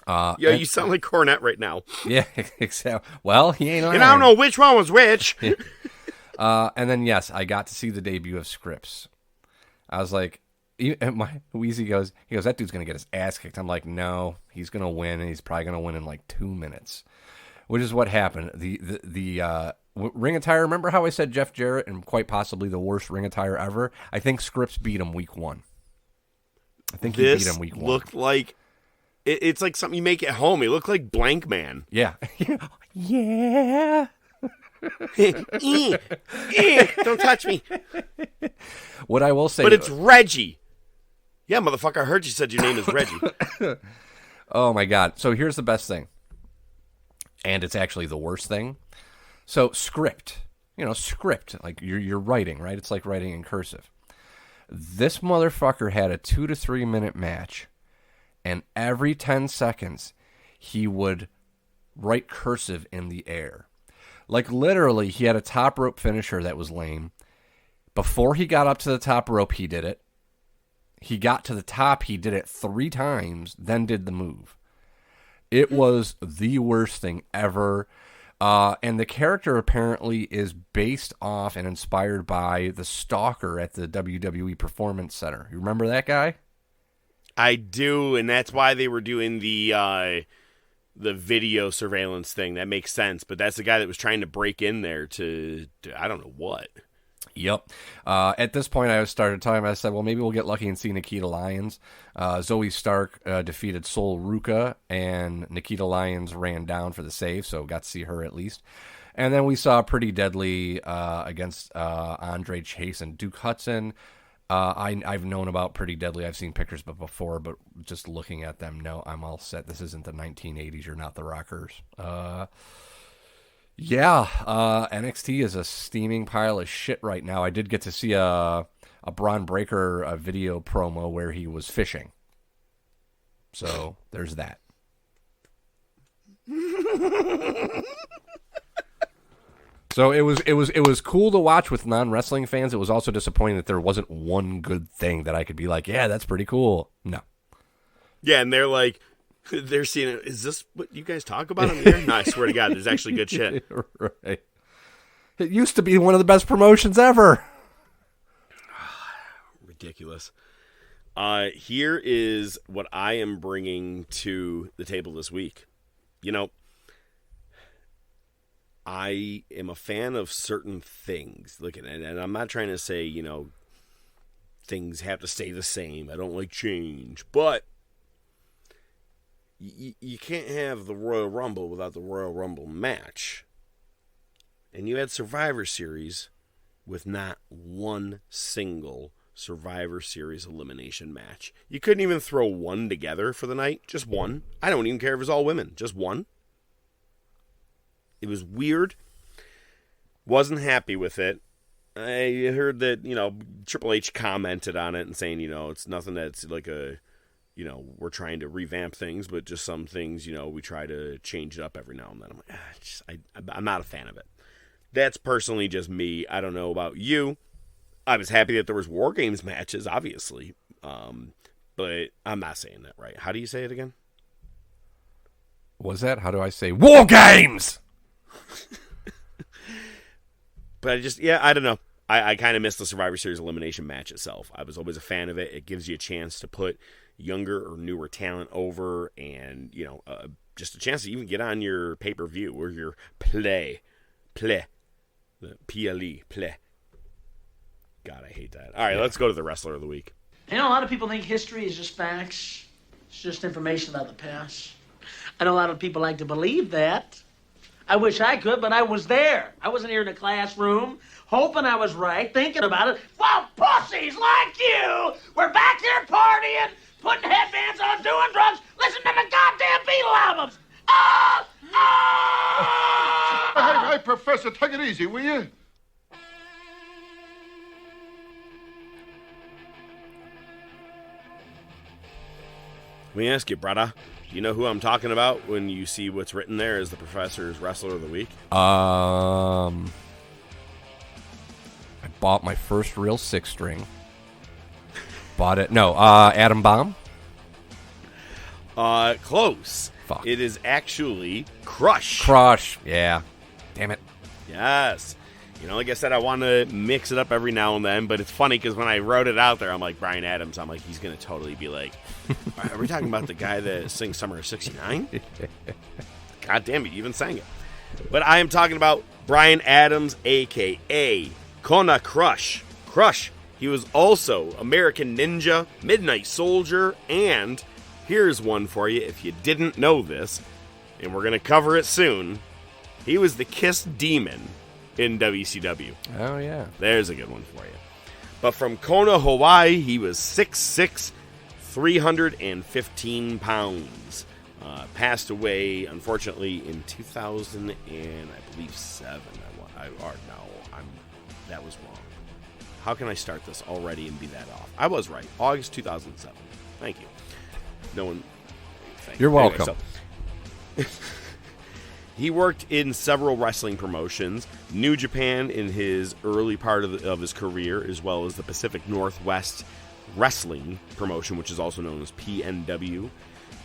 You sound like Cornette right now. Yeah, exactly. Well, he ain't on. And I don't know which one was which. And then, yes, I got to see the debut of Scripps. I was like, my Wheezy goes, that dude's going to get his ass kicked. I'm like, no, he's going to win, and he's probably going to win in like 2 minutes, which is what happened. The ring attire, remember how I said Jeff Jarrett and quite possibly the worst ring attire ever? I think Scripps beat him week 1. I think he beat him week 1. Looked like, it's like something you make at home. He looked like Blank Man. Yeah. Yeah. Don't touch me. What I will say... But it's Reggie. Yeah, motherfucker, I heard you said your name is Reggie. Oh, my God. So here's the best thing. And it's actually the worst thing. So script. Script. Like you're writing, right? It's like writing in cursive. This motherfucker had a 2 to 3 minute match. And every 10 seconds, he would write cursive in the air. Like literally, he had a top rope finisher that was lame. Before he got up to the top rope, he did it. He got to the top, he did it 3 times, then did the move. It was the worst thing ever. And the character apparently is based off and inspired by the stalker at the WWE Performance Center. You remember that guy? I do, and that's why they were doing the video surveillance thing. That makes sense, but that's the guy that was trying to break in there to I don't know what. Yep. At this point, I started talking. I said, well, maybe we'll get lucky and see Nikita Lyons. Zoe Stark defeated Sol Ruka, and Nikita Lyons ran down for the save, so got to see her at least. And then we saw Pretty Deadly against Andre Chase and Duke Hudson. I've known about Pretty Deadly. I've seen pictures before, but just looking at them, no, I'm all set. This isn't the 1980s. You're not the Rockers. NXT is a steaming pile of shit right now. I did get to see a Braun Breaker video promo where he was fishing. So there's that. So it was cool to watch with non-wrestling fans. It was also disappointing that there wasn't one good thing that I could be like, yeah, that's pretty cool. No. Yeah, and they're like, they're seeing it. Is this what you guys talk about on here? No, I swear to God, there's actually good shit. Right. It used to be one of the best promotions ever. Ridiculous. Here is what I am bringing to the table this week. I am a fan of certain things. Look at it, and I'm not trying to say, things have to stay the same. I don't like change. But you can't have the Royal Rumble without the Royal Rumble match. And you had Survivor Series with not one single Survivor Series elimination match. You couldn't even throw one together for the night. Just one. I don't even care if it was all women. Just one. It was weird. Wasn't happy with it. I heard that, Triple H commented on it and saying, it's nothing that's like we're trying to revamp things, but just some things, we try to change it up every now and then. I'm like, I'm not a fan of it. That's personally just me. I don't know about you. I was happy that there was War Games matches, obviously. But I'm not saying that right. How do you say it again? Was that? How do I say War Games? But I don't know. I kind of missed the Survivor Series elimination match itself. I was always a fan of it. It gives you a chance to put younger or newer talent over, and just a chance to even get on your pay-per-view or your play, the PLE play. God, I hate that. All right, Let's go to the Wrestler of the Week. A lot of people think history is just facts. It's just information about the past. I know a lot of people like to believe that. I wish I could, but I was there. I wasn't here in the classroom, hoping I was right, thinking about it. Well, pussies like you, we're back here partying, putting headbands on, doing drugs, listening to the goddamn Beatle albums. Hey, Professor, take it easy, will you? Let me ask you, brother. Do you know who I'm talking about when you see what's written there as the Professor's Wrestler of the Week? I bought my first real 6-string. Bought it. No, Adam Bomb? Close. Fuck. It is actually Crush. Crush. Yeah. Damn it. Yes. Like I said, I want to mix it up every now and then, but it's funny because when I wrote it out there, I'm like, Bryan Adams, I'm like, he's going to totally be like, are we talking about the guy that sings Summer of 69? God damn it, you even sang it. But I am talking about Bryan Adams, a.k.a. Kona Crush. Crush. He was also American Ninja, Midnight Soldier, and here's one for you if you didn't know this, and we're going to cover it soon. He was the Kiss Demon in WCW. Oh, yeah. There's a good one for you. But from Kona, Hawaii, he was 6'6", 315 pounds. Passed away, unfortunately, in 2000 and I believe 7. That was wrong. How can I start this already and be that off? I was right. August 2007. Thank you. No one. You're welcome. Anyway, he worked in several wrestling promotions, New Japan in his early part of his career, as well as the Pacific Northwest Wrestling promotion, which is also known as PNW.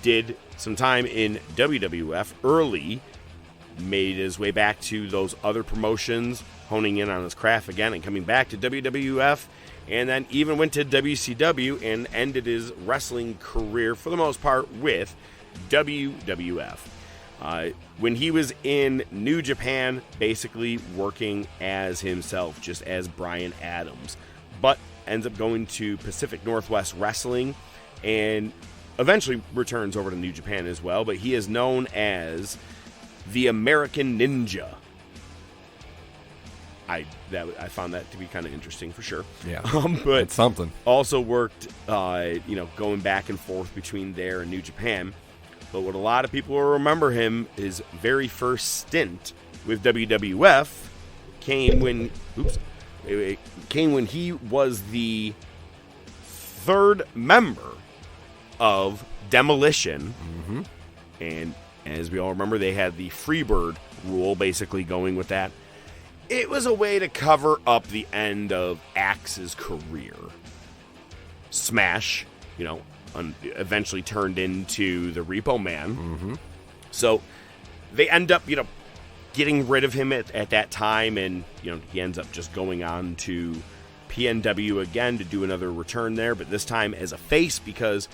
Did some time in WWF early, made his way back to those other promotions, honing in on his craft again and coming back to WWF, and then even went to WCW and ended his wrestling career, for the most part, with WWF. When he was in New Japan, basically working as himself, just as Bryan Adams, but ends up going to Pacific Northwest Wrestling and eventually returns over to New Japan as well, but he is known as the American Ninja. I found that to be kind of interesting for sure. Yeah, but it's something. Also worked, going back and forth between there and New Japan. But what a lot of people will remember him, his very first stint with WWF came when he was the third member of Demolition. Mm-hmm. And as we all remember, they had the Freebird rule basically going with that. It was a way to cover up the end of Axe's career. Smash, eventually turned into the Repo Man. Mm-hmm. So they end up, getting rid of him at that time, and, he ends up just going on to PNW again to do another return there, but this time as a face because,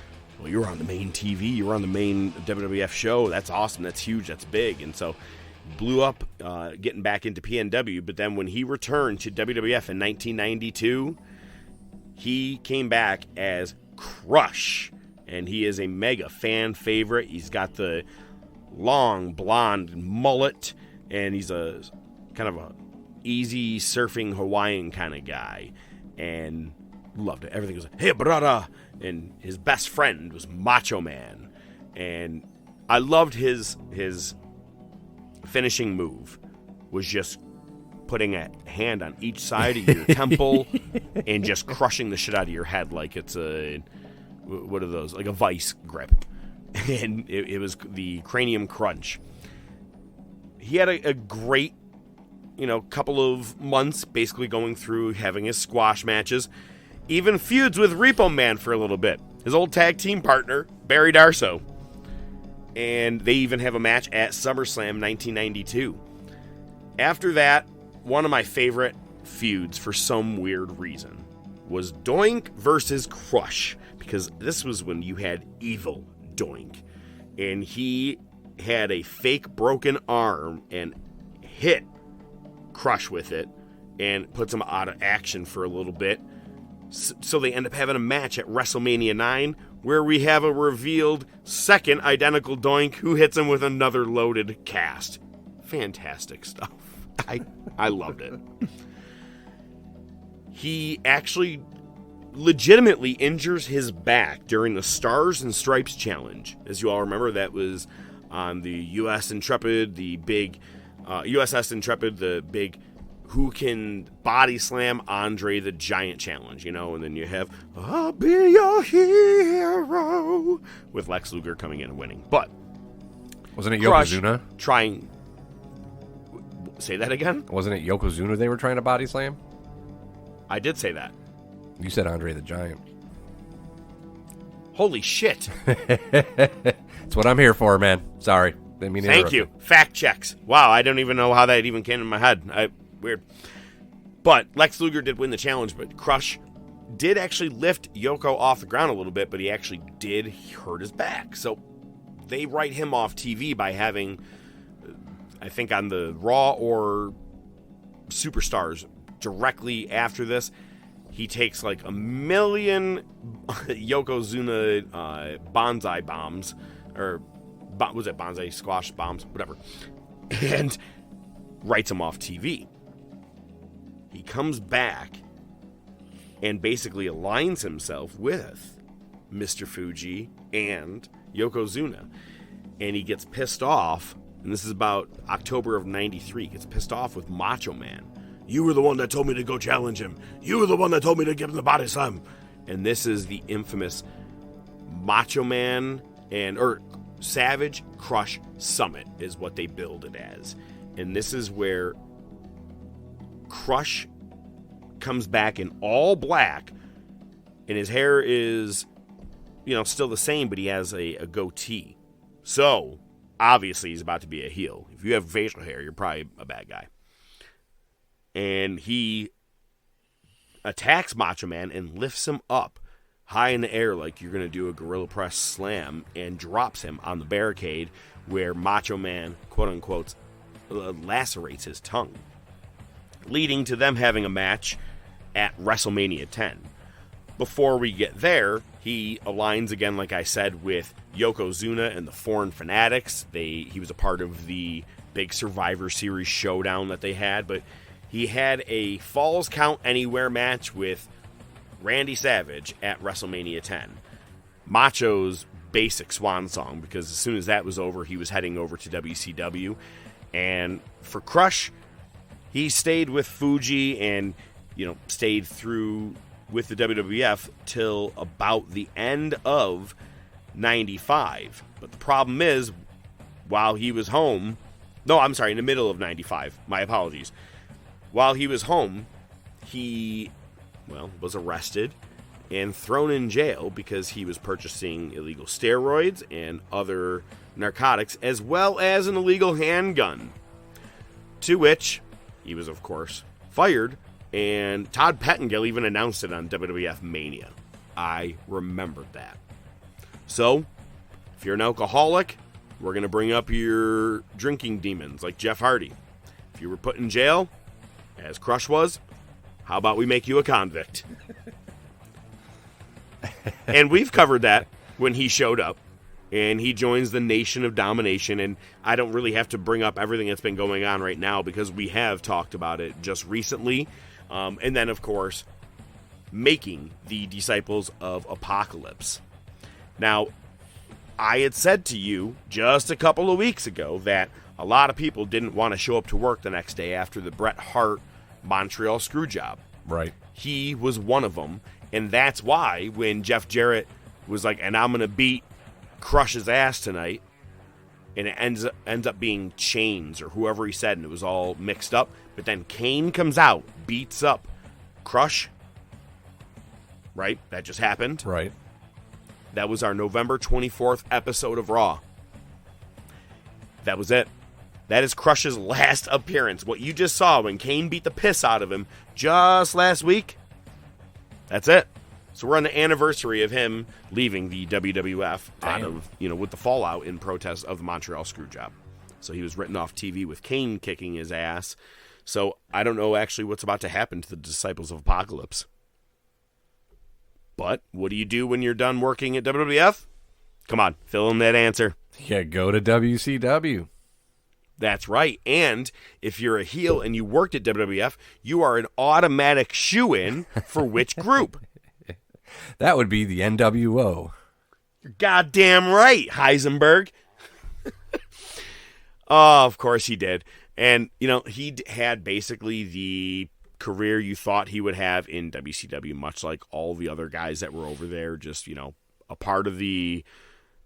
you were on the main TV, you were on the main WWF show, that's awesome, that's huge, that's big, and so blew up getting back into PNW, but then when he returned to WWF in 1992, he came back as Crush, and he is a mega fan favorite. He's got the long blonde mullet, and he's a kind of a easy surfing Hawaiian kind of guy, and loved it. Everything was like, hey, brother, and his best friend was Macho Man, and I loved his finishing move was just putting a hand on each side of your temple and just crushing the shit out of your head like it's what are those? Like a vice grip. And it was the cranium crunch. He had a great, couple of months basically going through having his squash matches, even feuds with Repo Man for a little bit. His old tag team partner, Barry Darso. And they even have a match at SummerSlam 1992. After that, one of my favorite feuds for some weird reason was Doink versus Crush, because this was when you had evil Doink, and he had a fake broken arm and hit Crush with it and puts him out of action for a little bit. So they end up having a match at WrestleMania 9 where we have a revealed second identical Doink who hits him with another loaded cast. Fantastic stuff. I loved it. He actually legitimately injures his back during the Stars and Stripes challenge. As you all remember, that was on the USS Intrepid, the big who can body slam Andre the Giant challenge, and then you have I'll be your hero with Lex Luger coming in and winning. But wasn't it Crush Yokozuna trying? Say that again? Wasn't it Yokozuna they were trying to body slam? I did say that. You said Andre the Giant. Holy shit. That's what I'm here for, man. Sorry. Didn't mean to Thank interrupt you. Fact checks. Wow, I don't even know how that even came in my head. Weird. But Lex Luger did win the challenge, but Crush did actually lift Yoko off the ground a little bit, but he actually did hurt his back. So they write him off TV by having, I think on the Raw or Superstars directly after this, he takes like 1 million Yokozuna bonsai bombs, or was it bonsai squash bombs, whatever, and writes him off TV. He comes back and basically aligns himself with Mr. Fuji and Yokozuna, and he gets pissed off, and this is about October of 93, gets pissed off with Macho Man. You were the one that told me to go challenge him. You were the one that told me to give him the body slam. And this is the infamous Macho Man or Savage Crush Summit is what they build it as. And this is where Crush comes back in all black, and his hair is, still the same, but he has a goatee. So, obviously, he's about to be a heel. If you have facial hair, you're probably a bad guy. And he attacks Macho Man and lifts him up high in the air like you're going to do a gorilla press slam, and drops him on the barricade where Macho Man, quote-unquote, lacerates his tongue, leading to them having a match at WrestleMania 10. Before we get there, he aligns again, like I said, with Yokozuna and the Foreign Fanatics. He was a part of the big Survivor Series showdown that they had, but he had a Falls Count Anywhere match with Randy Savage at WrestleMania 10. Macho's basic swan song, because as soon as that was over, he was heading over to WCW. And for Crush, he stayed with Fuji and, stayed through with the WWF till about the end of 95. But the problem is, while he was home, in the middle of 95, my apologies. While he was home, he, was arrested and thrown in jail because he was purchasing illegal steroids and other narcotics, as well as an illegal handgun. To which he was, of course, fired, and Todd Pettengill even announced it on WWF Mania. I remembered that. So, if you're an alcoholic, we're going to bring up your drinking demons like Jeff Hardy. If you were put in jail, as Crush was, how about we make you a convict? And we've covered that when he showed up. And he joins the Nation of Domination. And I don't really have to bring up everything that's been going on right now because we have talked about it just recently. And then, of course, making the Disciples of Apocalypse. Now, I had said to you just a couple of weeks ago that a lot of people didn't want to show up to work the next day after the Bret Hart Montreal screw job. Right. He was one of them. And that's why when Jeff Jarrett was like, and I'm going to beat Crush's ass tonight, and it ends up being Chains or whoever he said, and it was all mixed up. But then Kane comes out, beats up Crush. Right? That just happened. Right. That was our November 24th episode of Raw. That was it. That is Crush's last appearance. What you just saw when Kane beat the piss out of him just last week, that's it. So we're on the anniversary of him leaving the WWF out of, with the fallout in protest of the Montreal Screwjob. So he was written off TV with Kane kicking his ass. So I don't know actually what's about to happen to the Disciples of Apocalypse. But what do you do when you're done working at WWF? Come on, fill in that answer. Yeah, go to WCW. That's right. And if you're a heel and you worked at WWF, you are an automatic shoo-in for which group? That would be the NWO. You're goddamn right, Heisenberg. Oh, of course he did. And, he had basically the career you thought he would have in WCW, much like all the other guys that were over there, just, a part of the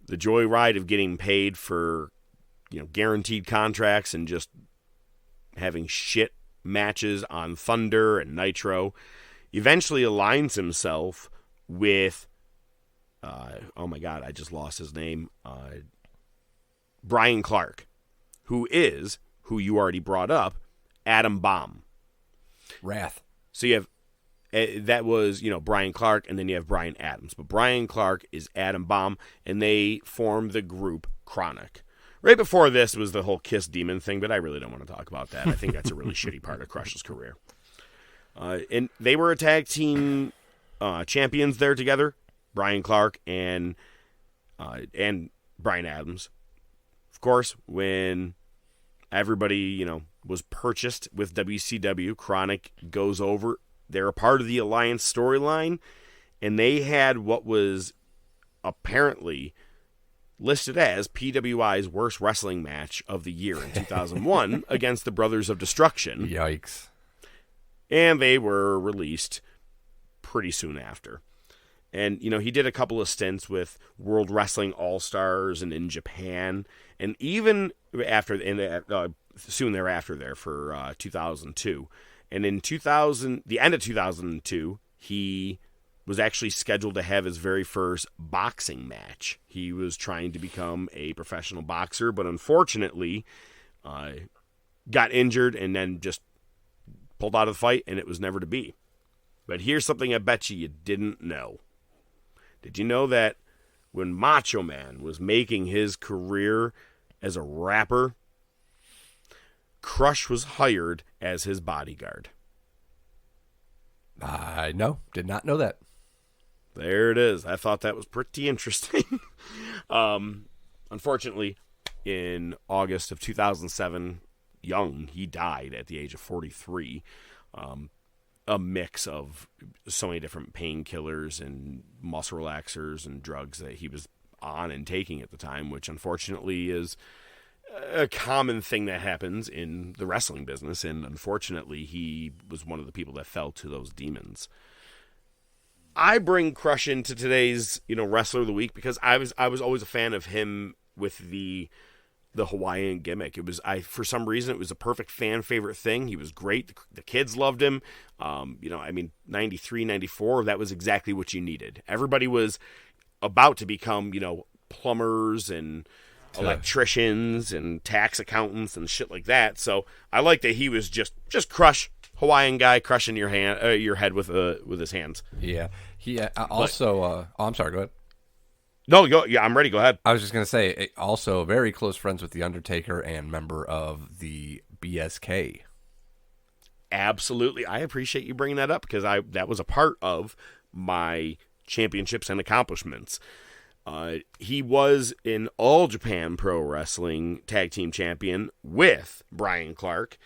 joyride of getting paid for, guaranteed contracts and just having shit matches on Thunder and Nitro. Eventually aligns himself with, oh my God, I just lost his name, Brian Clark, who you already brought up, Adam Bomb. Wrath. So you have, that was, Brian Clark, and then you have Brian Adams. But Brian Clark is Adam Bomb, and they form the group Chronic. Right before this was the whole Kiss Demon thing, but I really don't want to talk about that. I think that's a really shitty part of Crush's career. And they were a tag team champions there together, Brian Clark and Brian Adams. Of course, when everybody, was purchased with WCW, Chronic goes over. They're a part of the Alliance storyline, and they had what was apparently listed as PWI's worst wrestling match of the year in 2001 against the Brothers of Destruction. Yikes. And they were released pretty soon after. And, he did a couple of stints with World Wrestling All-Stars and in Japan. And even after, soon thereafter there for 2002. And in the end of 2002, he was actually scheduled to have his very first boxing match. He was trying to become a professional boxer, but unfortunately got injured and then just pulled out of the fight, and it was never to be. But here's something I bet you didn't know. Did you know that when Macho Man was making his career as a rapper, Crush was hired as his bodyguard? No, did not know that. There it is. I thought that was pretty interesting. Unfortunately, in August of 2007, he died at the age of 43. A mix of so many different painkillers and muscle relaxers and drugs that he was on and taking at the time, which unfortunately is a common thing that happens in the wrestling business. And unfortunately, he was one of the people that fell to those demons. I bring Crush into today's, Wrestler of the Week because I was always a fan of him with the Hawaiian gimmick. For some reason, it was a perfect fan favorite thing. He was great. The kids loved him. 93, 94, that was exactly what you needed. Everybody was about to become, plumbers and electricians and tax accountants and shit like that. So I like that he was just Crush, Hawaiian guy crushing your head with his hands. Yeah. He also. I'm sorry. Go ahead. No, go. Yeah, I'm ready. Go ahead. I was just going to say, also very close friends with The Undertaker and member of the BSK. Absolutely. I appreciate you bringing that up because that was a part of my championships and accomplishments. He was an All Japan Pro Wrestling Tag Team Champion with Brian Clark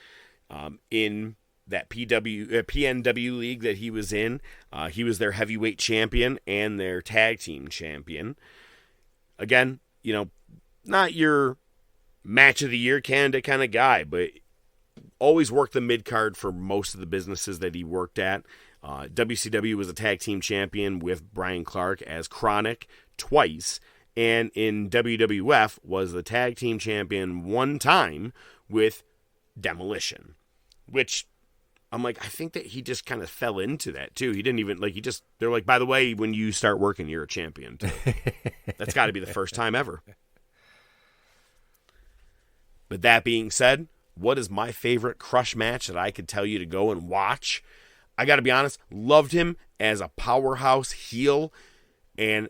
in that PNW league that he was in. He was their heavyweight champion and their tag team champion. Again, not your match of the year candidate kind of guy, but always worked the mid card for most of the businesses that he worked at. WCW was a tag team champion with Brian Clark as Chronic twice, and in WWF was the tag team champion one time with Demolition, which I'm like, I think that he just kind of fell into that too. He didn't even they're like, by the way, when you start working, you're a champion too. That's got to be the first time ever. But that being said, what is my favorite Crush match that I could tell you to go and watch? I got to be honest, loved him as a powerhouse heel, and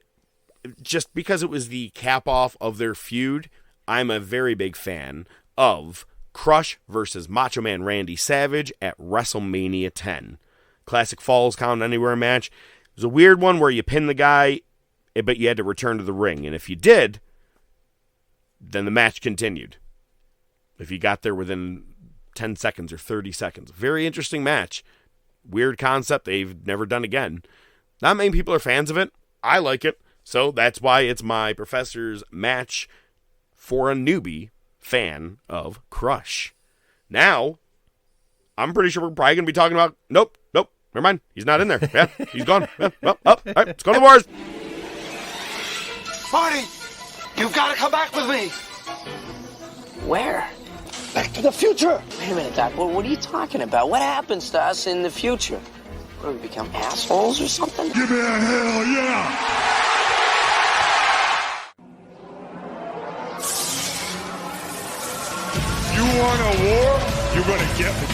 just because it was the cap off of their feud, I'm a very big fan of Crush versus Macho Man Randy Savage at WrestleMania 10. Classic Falls Count Anywhere match. It was a weird one where you pinned the guy, but you had to return to the ring, and if you did, then the match continued. If you got there within 10 seconds or 30 seconds. Very interesting match. Weird concept they've never done again. Not many people are fans of it. I like it. So that's why it's my professor's match for a newbie fan of Crush. Now, I'm pretty sure we're probably going to be talking about... Nope. Never mind. He's not in there. Yeah, he's gone. Yeah, well, all right, let's go to the wars. Marty, you've got to come back with me. Where? Back to the future. Wait a minute, Doc. What are you talking about? What happens to us in the future? What, do we become assholes or something? Give me a hell yeah! You want a war? You're gonna get it.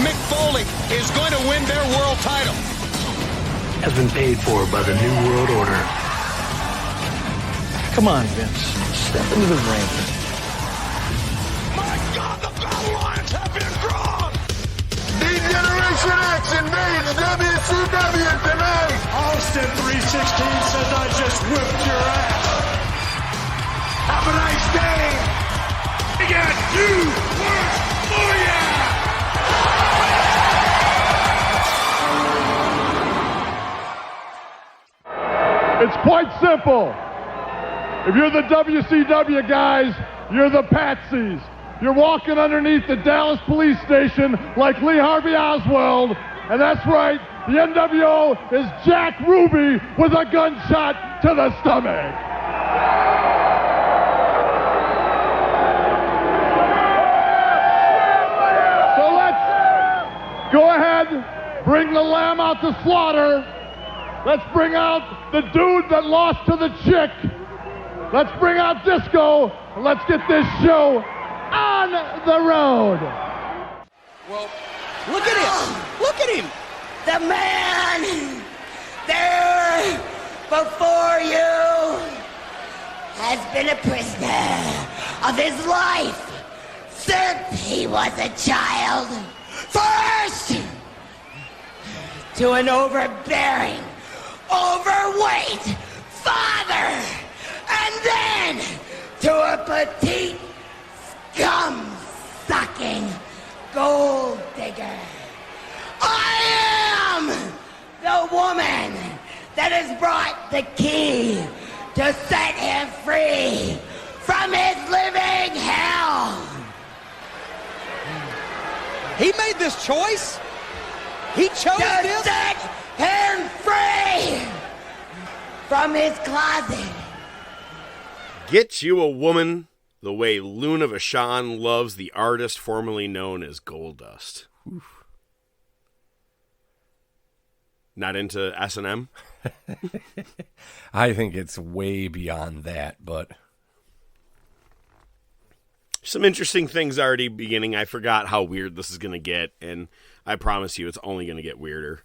Mick Foley is going to win their world title. Has been paid for by the New World Order. Come on, Vince. Step into the ring. My God, the battle lines have been drawn! D-Generation X invades WCW tonight! Austin 316 says I just whipped your ass. Have a nice day! We got you work for ya! It's quite simple. If you're the WCW guys, you're the patsies. You're walking underneath the Dallas police station like Lee Harvey Oswald, and that's right, the NWO is Jack Ruby with a gunshot to the stomach. So let's go ahead, bring the lamb out to slaughter. Let's bring out the dude that lost to the chick. Let's bring out Disco, and let's get this show on the road. Well, look at him! Look at him! The man there before you has been a prisoner of his life since he was a child. First, to an overbearing, overweight father, and then to a petite, scum-sucking gold digger. I am the woman that has brought the key to set him free from his living hell. He made this choice. He chose to set him free from his closet. Get you a woman the way Luna Vachon loves the artist formerly known as Goldust. Oof. Not into S&M? I think it's way beyond that, but... Some interesting things already beginning. I forgot how weird this is going to get, and I promise you it's only going to get weirder.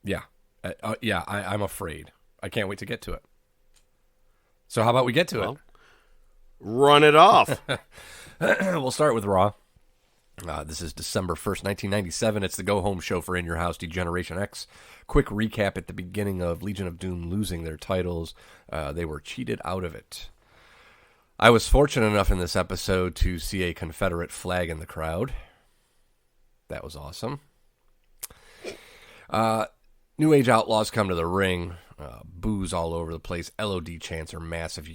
Yeah. Yeah, I'm afraid. I can't wait to get to it. So how about we get to it? Run it off. We'll start with Raw. This is December 1st, 1997. It's the go-home show for In Your House Degeneration X. Quick recap at the beginning of Legion of Doom losing their titles. They were cheated out of it. I was fortunate enough in this episode to see a Confederate flag in the crowd. That was awesome. New Age Outlaws come to the ring. Boos all over the place. LOD chants are massive. You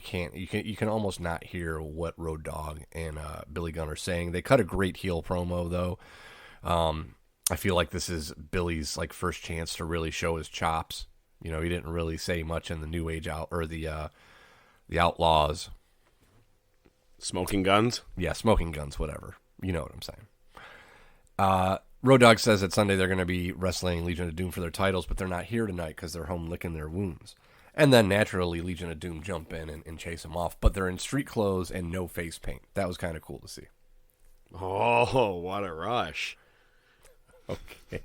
can almost not hear what Road Dogg and Billy Gunn are saying. They cut a great heel promo though. I feel like this is Billy's first chance to really show his chops. He didn't really say much in the New Age the Outlaws. Smoking Guns? Yeah, Smoking Guns, whatever. You know what I'm saying. Road Dogg says that Sunday they're going to be wrestling Legion of Doom for their titles, but they're not here tonight because they're home licking their wounds. And then, naturally, Legion of Doom jump in and chase them off, but they're in street clothes and no face paint. That was kind of cool to see. Oh, what a rush. Okay.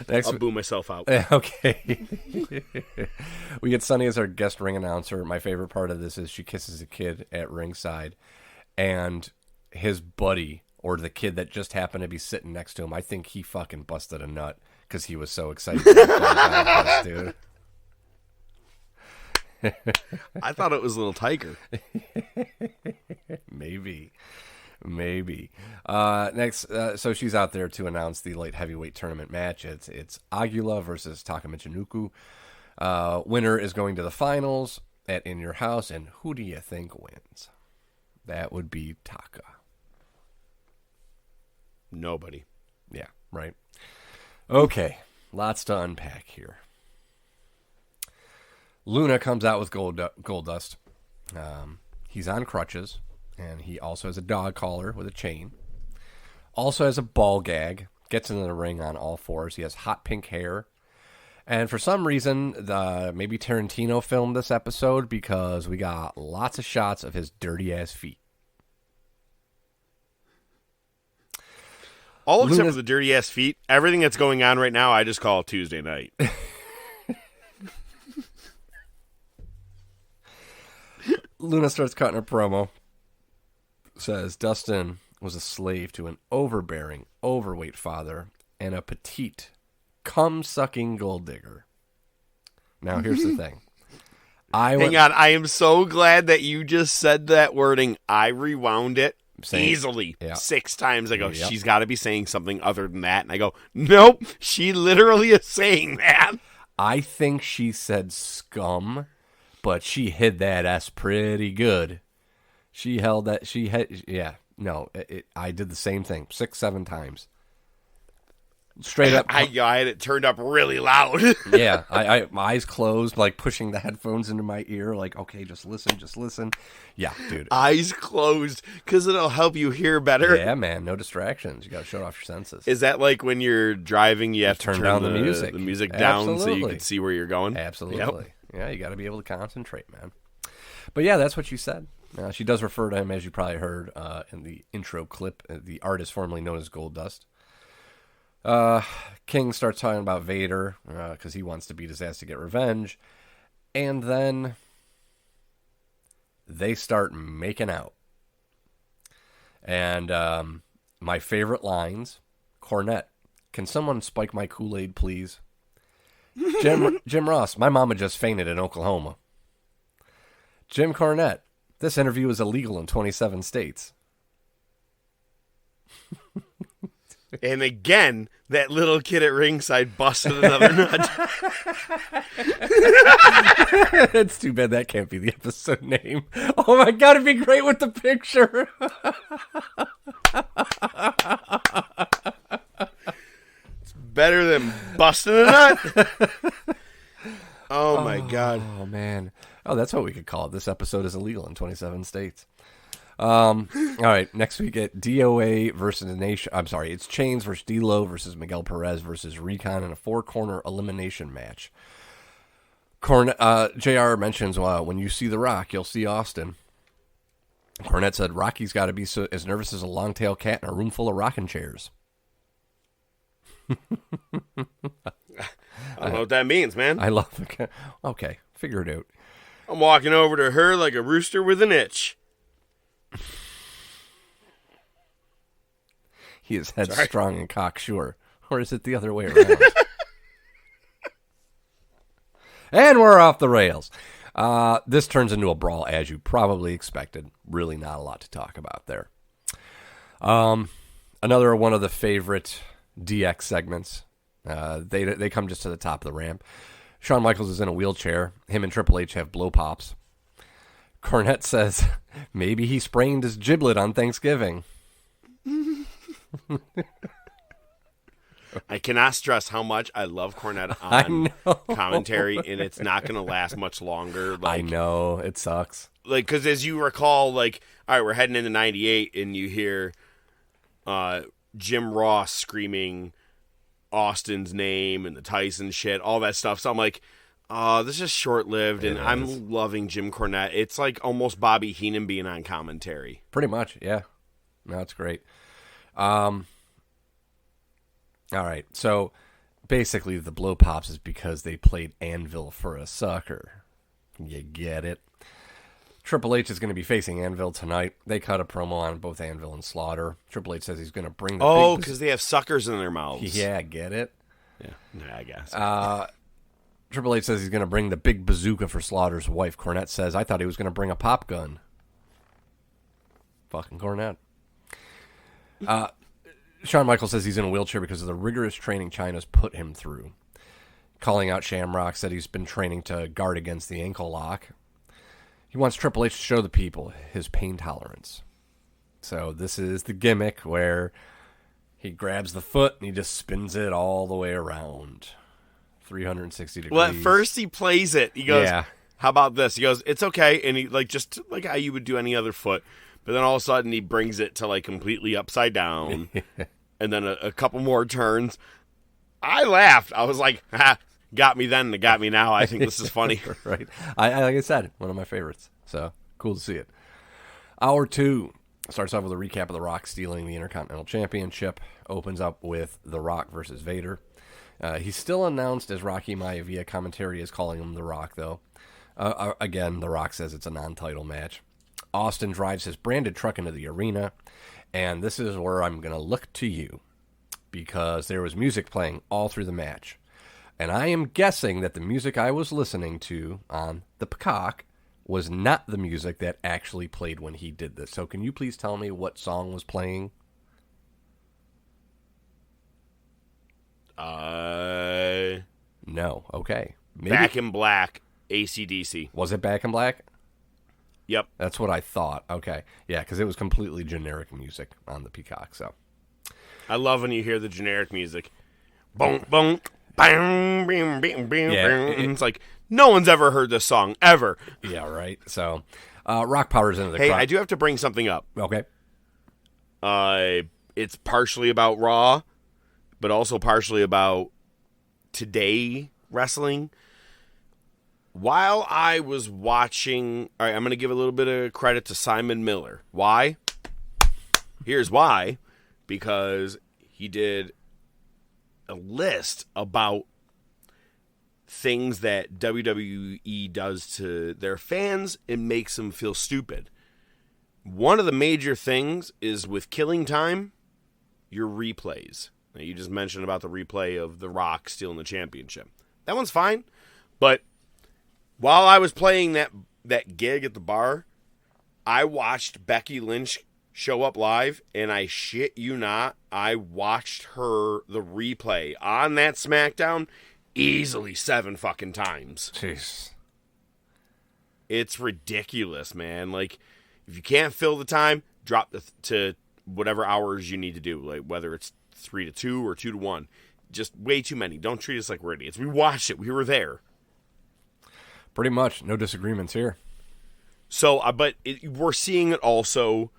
I'll boo myself out. Okay. We get Sunny as our guest ring announcer. My favorite part of this is she kisses a kid at ringside, and his buddy, or the kid that just happened to be sitting next to him, I think he fucking busted a nut because he was so excited. Dude. I thought it was Little Tiger. Maybe. Next, so she's out there to announce the light heavyweight tournament match. It's Aguila versus Taka Michinoku. Winner is going to the finals at In Your House, and who do you think wins? That would be Taka. Nobody. Yeah, right. Okay, lots to unpack here. Luna comes out with Goldust. He's on crutches, and he also has a dog collar with a chain. Also has a ball gag. Gets into the ring on all fours. He has hot pink hair. And for some reason, maybe Tarantino filmed this episode because we got lots of shots of his dirty-ass feet. All except for the dirty-ass feet. Everything that's going on right now, I just call Tuesday night. Luna starts cutting a promo. Says, Dustin was a slave to an overbearing, overweight father and a petite, cum-sucking gold digger. Now, here's the thing. Hang on. I am so glad that you just said that wording. I rewound it. Easily 6 times. I go, she's got to be saying something other than that. And I go, nope, she literally is saying that. I think she said scum, but she hid that S pretty good. She held that. I did the same thing 6-7 times. Straight up. I had it turned up really loud. Yeah, I my eyes closed, pushing the headphones into my ear, okay, just listen. Yeah, dude. Eyes closed, because it'll help you hear better. Yeah, man, no distractions. You got to shut off your senses. Is that like when you're driving, you have to turn down the music. The music down Absolutely. so you can see where you're going? Absolutely. Yep. Yeah, you got to be able to concentrate, man. But yeah, that's what she said. She does refer to him, as you probably heard in the intro clip, the artist formerly known as Goldust. King starts talking about Vader because he wants to beat his ass to get revenge, and then they start making out. And my favorite lines, Cornette, can someone spike my Kool-Aid, please? Jim Ross, my mama just fainted in Oklahoma. Jim Cornette, this interview is illegal in 27 states. And again, that little kid at ringside busted another nut. It's too bad that can't be the episode name. Oh my god, it'd be great with the picture. It's better than busting a nut. Oh my god. Oh man. Oh, that's what we could call it. This episode is illegal in 27 states. All right, next we get DOA versus the Nation. I'm sorry, it's Chains versus D-Lo versus Miguel Perez versus Recon in a 4-corner elimination match. JR mentions, when you see The Rock, you'll see Austin. Cornette said, Rocky's got to be as nervous as a long-tailed cat in a room full of rocking chairs. I don't know what that means, man. I love the... Okay, figure it out. I'm walking over to her like a rooster with an itch. He is headstrong and cocksure. Or is it the other way around? And we're off the rails. This turns into a brawl, as you probably expected. Really not a lot to talk about there. Another one of the favorite DX segments. They come just to the top of the ramp. Shawn Michaels is in a wheelchair. Him and Triple H have blow pops. Cornette says maybe he sprained his giblet on Thanksgiving. I cannot stress how much I love Cornette on commentary, and it's not going to last much longer. I know. It sucks. Like, because as you recall, like, all right, we're heading into 98, and you hear Jim Ross screaming Austin's name and the Tyson shit, all that stuff. So I'm like, this is short-lived, and I'm loving Jim Cornette. It's like almost Bobby Heenan being on commentary. Pretty much, yeah. No, it's great. All right, so basically the blow pops is because they played Anvil for a sucker. You get it? Triple H is going to be facing Anvil tonight. They cut a promo on both Anvil and Slaughter. Triple H says he's going to bring the Oh, because they have suckers in their mouths. Yeah, get it? Yeah, I guess. Triple H says he's going to bring the big bazooka for Slaughter's wife. Cornette says, I thought he was going to bring a pop gun. Fucking Cornette. Shawn Michaels says he's in a wheelchair because of the rigorous training Chyna's put him through. Calling out Shamrock, said he's been training to guard against the ankle lock. He wants Triple H to show the people his pain tolerance. So this is the gimmick where he grabs the foot and he just spins it all the way around. 360 degrees. Well, at first he plays it. He goes, how about this? He goes, it's okay. And he, like, just like how you would do any other foot. But then all of a sudden he brings it to like completely upside down. And then a couple more turns. I laughed. I was like, got me then, got me now. I think this is funny. Right. I like I said, one of my favorites. So cool to see it. Hour 2 starts off with a recap of The Rock stealing the Intercontinental Championship. Opens up with The Rock versus Vader. He's still announced as Rocky Maivia. Commentary is calling him The Rock, though. Again, The Rock says it's a non-title match. Austin drives his branded truck into the arena, and this is where I'm going to look to you, because there was music playing all through the match. And I am guessing that the music I was listening to on the Peacock was not the music that actually played when he did this. So can you please tell me what song was playing? No. Okay. Maybe. Back in Black, AC/DC. Was it Back in Black? Yep. That's what I thought. Okay. Yeah, because it was completely generic music on the Peacock. So I love when you hear the generic music. Boom, boom, bang, bing, bing, bing, bing. It's like, no one's ever heard this song, ever. Yeah, right. So Rock powers into the crowd. Hey, crowd. I do have to bring something up. Okay. It's partially about Raw, but also partially about today wrestling. While I was watching, all right, I'm going to give a little bit of credit to Simon Miller. Why? Here's why. Because he did a list about things that WWE does to their fans and makes them feel stupid. One of the major things is with Killing Time, your replays. Now, you just mentioned about the replay of The Rock stealing the championship. That one's fine, but while I was playing that gig at the bar, I watched Becky Lynch show up live, and I shit you not, I watched the replay on that SmackDown easily 7 fucking times. Jeez. It's ridiculous, man. Like, if you can't fill the time, drop to whatever hours you need to do, like whether it's 3 to 2 or 2 to 1. Just way too many. Don't treat us like we're idiots. We watched it. We were there. Pretty much. No disagreements here. So, but we're seeing it also.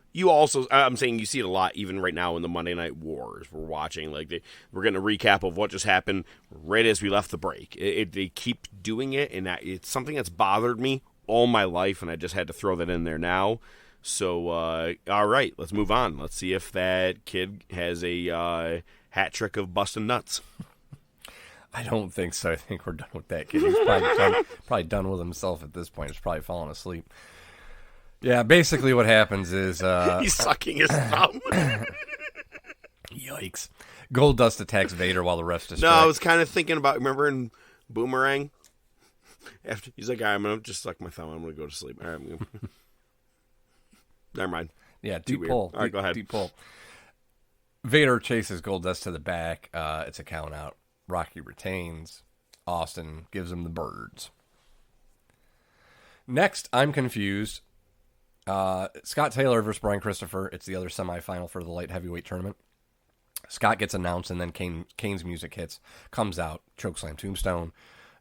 I'm saying you see it a lot even right now in the Monday Night Wars. We're watching, like, we're getting a recap of what just happened right as we left the break. They keep doing it, and it's something that's bothered me all my life, and I just had to throw that in there now. So, all right, let's move on. Let's see if that kid has a hat trick of busting nuts. I don't think so. I think we're done with that kid. He's probably done with himself at this point. He's probably fallen asleep. Yeah, basically what happens is... He's sucking his thumb. Yikes. Goldust attacks Vader while the refs distract. No, I was kind of thinking about, remember in Boomerang? After he's like, all right, I'm going to just suck my thumb. I'm going to go to sleep. All right, I'm gonna... Never mind. Yeah, deep pull. All right, go ahead. Deep pull. Vader chases Goldust to the back. It's a count out. Rocky retains. Austin gives him the birds. Next, I'm confused. Scott Taylor versus Brian Christopher. It's the other semifinal for the light heavyweight tournament. Scott gets announced, and then Kane's music hits, comes out, chokeslam tombstone,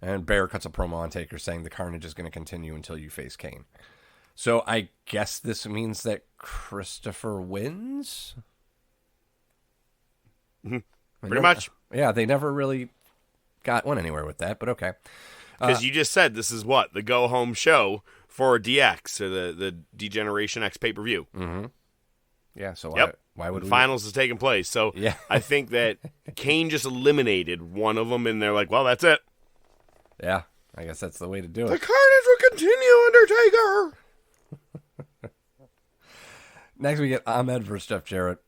and Bear cuts a promo on Taker saying the carnage is going to continue until you face Kane. So I guess this means that Christopher wins? Pretty much. Yeah, they never really went anywhere with that, but okay. Because you just said this is what? The go-home show for DX, or the D-Generation X pay-per-view. Mm-hmm. Yeah, so why would the finals is taking place. So yeah. I think that Kane just eliminated one of them, and they're like, well, that's it. Yeah, I guess that's the way to do it. The carnage will continue, Undertaker! Next, we get Ahmed versus Jeff Jarrett.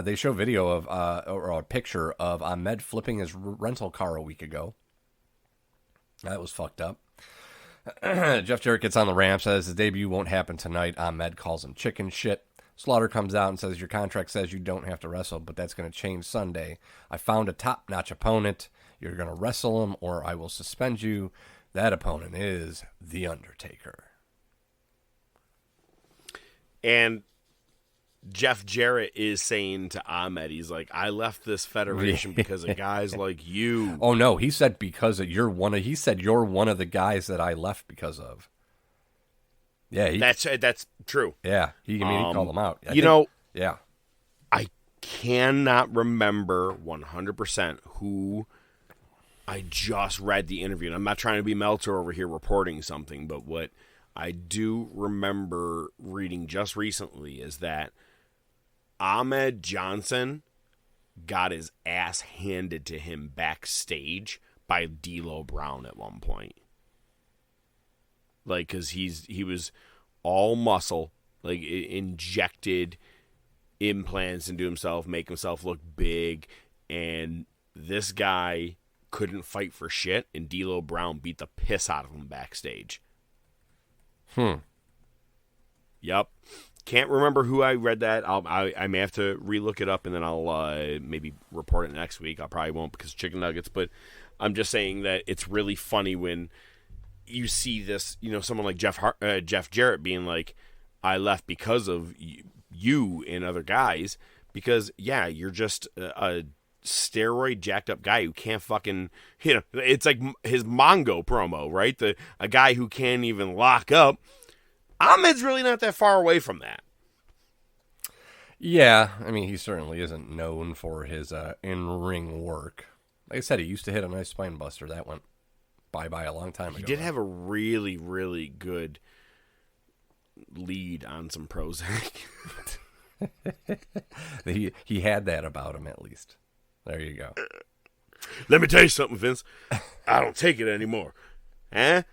They show video of, or a picture of Ahmed flipping his rental car a week ago. That was fucked up. Jeff Jarrett gets on the ramp, says his debut won't happen tonight. Ahmed calls him chicken shit. Slaughter comes out and says, your contract says you don't have to wrestle, but that's going to change Sunday. I found a top-notch opponent. You're going to wrestle him, or I will suspend you. That opponent is The Undertaker. And Jeff Jarrett is saying to Ahmed, he's like, I left this federation because of guys like you. Oh no, he said you're one of the guys that I left because of. Yeah, that's true. Yeah, he called them out. Yeah, I cannot remember 100% who. I just read the interview, and I'm not trying to be Meltzer over here reporting something, but what I do remember reading just recently is that Ahmed Johnson got his ass handed to him backstage by D'Lo Brown at one point. Like, because he was all muscle, like injected implants into himself, make himself look big, and this guy couldn't fight for shit, and D'Lo Brown beat the piss out of him backstage. Yep. Can't remember who I read that. I may have to relook it up, and then I'll maybe report it next week. I probably won't because chicken nuggets, but I'm just saying that it's really funny when you see this, someone like Jeff Jarrett being like, I left because of you and other guys, because, yeah, you're just a steroid jacked up guy who can't fucking it's like his Mongo promo, right? A guy who can't even lock up. Ahmed's really not that far away from that. Yeah, I mean, he certainly isn't known for his in-ring work. Like I said, he used to hit a nice spine buster. That went bye-bye a long time ago. He did have a really, really good lead on some Prozac. he had that about him, at least. There you go. Let me tell you something, Vince. I don't take it anymore. Huh?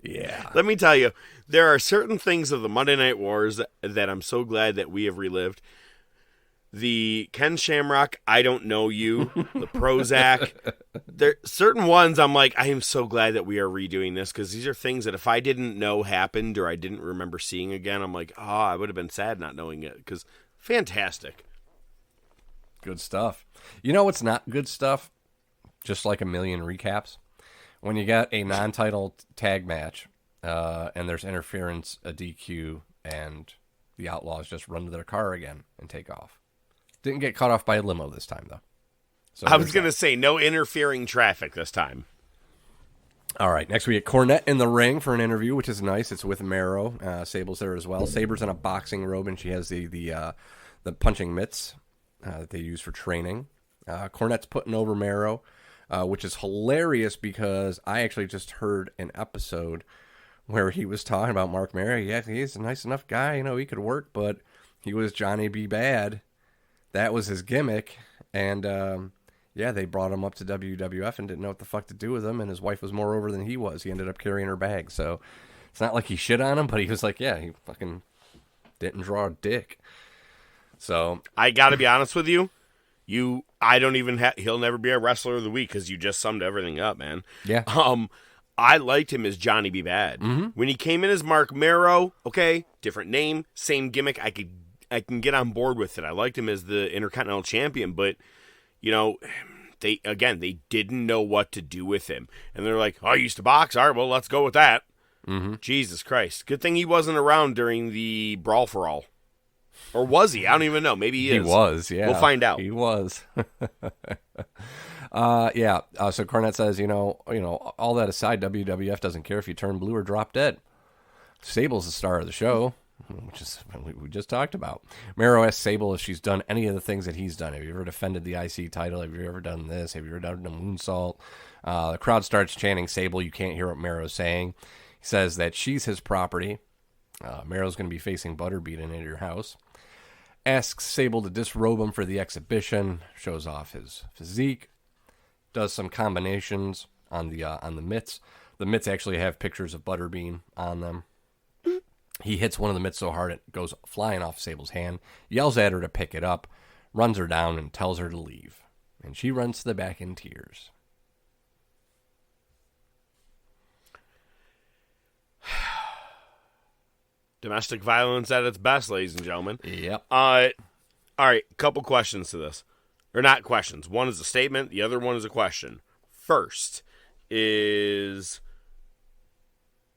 Yeah. Let me tell you, there are certain things of the Monday Night Wars that I'm so glad that we have relived. The Ken Shamrock, I don't know you, the Prozac. There certain ones I'm like, I am so glad that we are redoing this, because these are things that if I didn't know happened or I didn't remember seeing again, I'm like, I would have been sad not knowing it, because fantastic. Good stuff. You know what's not good stuff? Just like a million recaps. When you got a non-title tag match, and there's interference, a DQ, and the Outlaws just run to their car again and take off. Didn't get cut off by a limo this time, though. So I was going to say, no interfering traffic this time. All right, next we get Cornette in the ring for an interview, which is nice. It's with Mero. Sable's there as well. Sable's in a boxing robe, and she has the punching mitts that they use for training. Cornette's putting over Mero, which is hilarious because I actually just heard an episode where he was talking about Mark Mero. Yeah, he's a nice enough guy. He could work, but he was Johnny B. Bad. that was his gimmick. And, they brought him up to WWF and didn't know what the fuck to do with him. And his wife was more over than he was. He ended up carrying her bag. So it's not like he shit on him, but he was like, yeah, he fucking didn't draw a dick. So I got to be honest with you. He'll never be a wrestler of the week because you just summed everything up, man. Yeah. I liked him as Johnny B. Bad. Mm-hmm. When he came in as Mark Marrow, okay, different name, same gimmick. I can get on board with it. I liked him as the Intercontinental Champion, but they didn't know what to do with him, and they're like, "Oh, I used to box. All right, well, let's go with that." Mm-hmm. Jesus Christ! Good thing he wasn't around during the Brawl for All. Or was he? I don't even know. Maybe he is. He was, yeah. We'll find out. He was. So Cornette says, all that aside, WWF doesn't care if you turn blue or drop dead. Sable's the star of the show, which is we just talked about. Mero asks Sable if she's done any of the things that he's done. Have you ever defended the IC title? Have you ever done this? Have you ever done a moonsault? The crowd starts chanting Sable. You can't hear what Mero's saying. He says that she's his property. Mero's going to be facing Butterbean into your house. Asks Sable to disrobe him for the exhibition. Shows off his physique. Does some combinations on the mitts. The mitts actually have pictures of Butterbean on them. He hits one of the mitts so hard it goes flying off Sable's hand. Yells at her to pick it up. Runs her down and tells her to leave. And she runs to the back in tears. Domestic violence at its best, ladies and gentlemen. Yep. All right, couple questions to this. Or not questions. One is a statement. The other one is a question. First is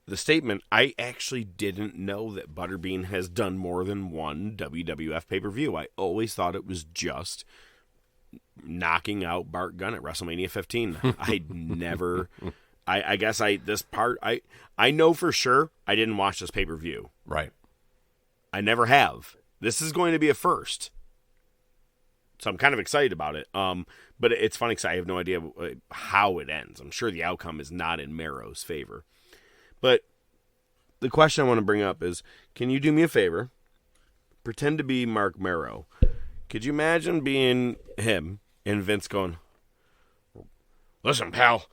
the statement. I actually didn't know that Butterbean has done more than one WWF pay-per-view. I always thought it was just knocking out Bart Gunn at WrestleMania 15. I never... I guess I know for sure I didn't watch this pay-per-view. Right. I never have. This is going to be a first. So I'm kind of excited about it. But it's funny because I have no idea how it ends. I'm sure the outcome is not in Mero's favor. But the question I want to bring up is, can you do me a favor? Pretend to be Mark Mero. Could you imagine being him and Vince going, listen, pal,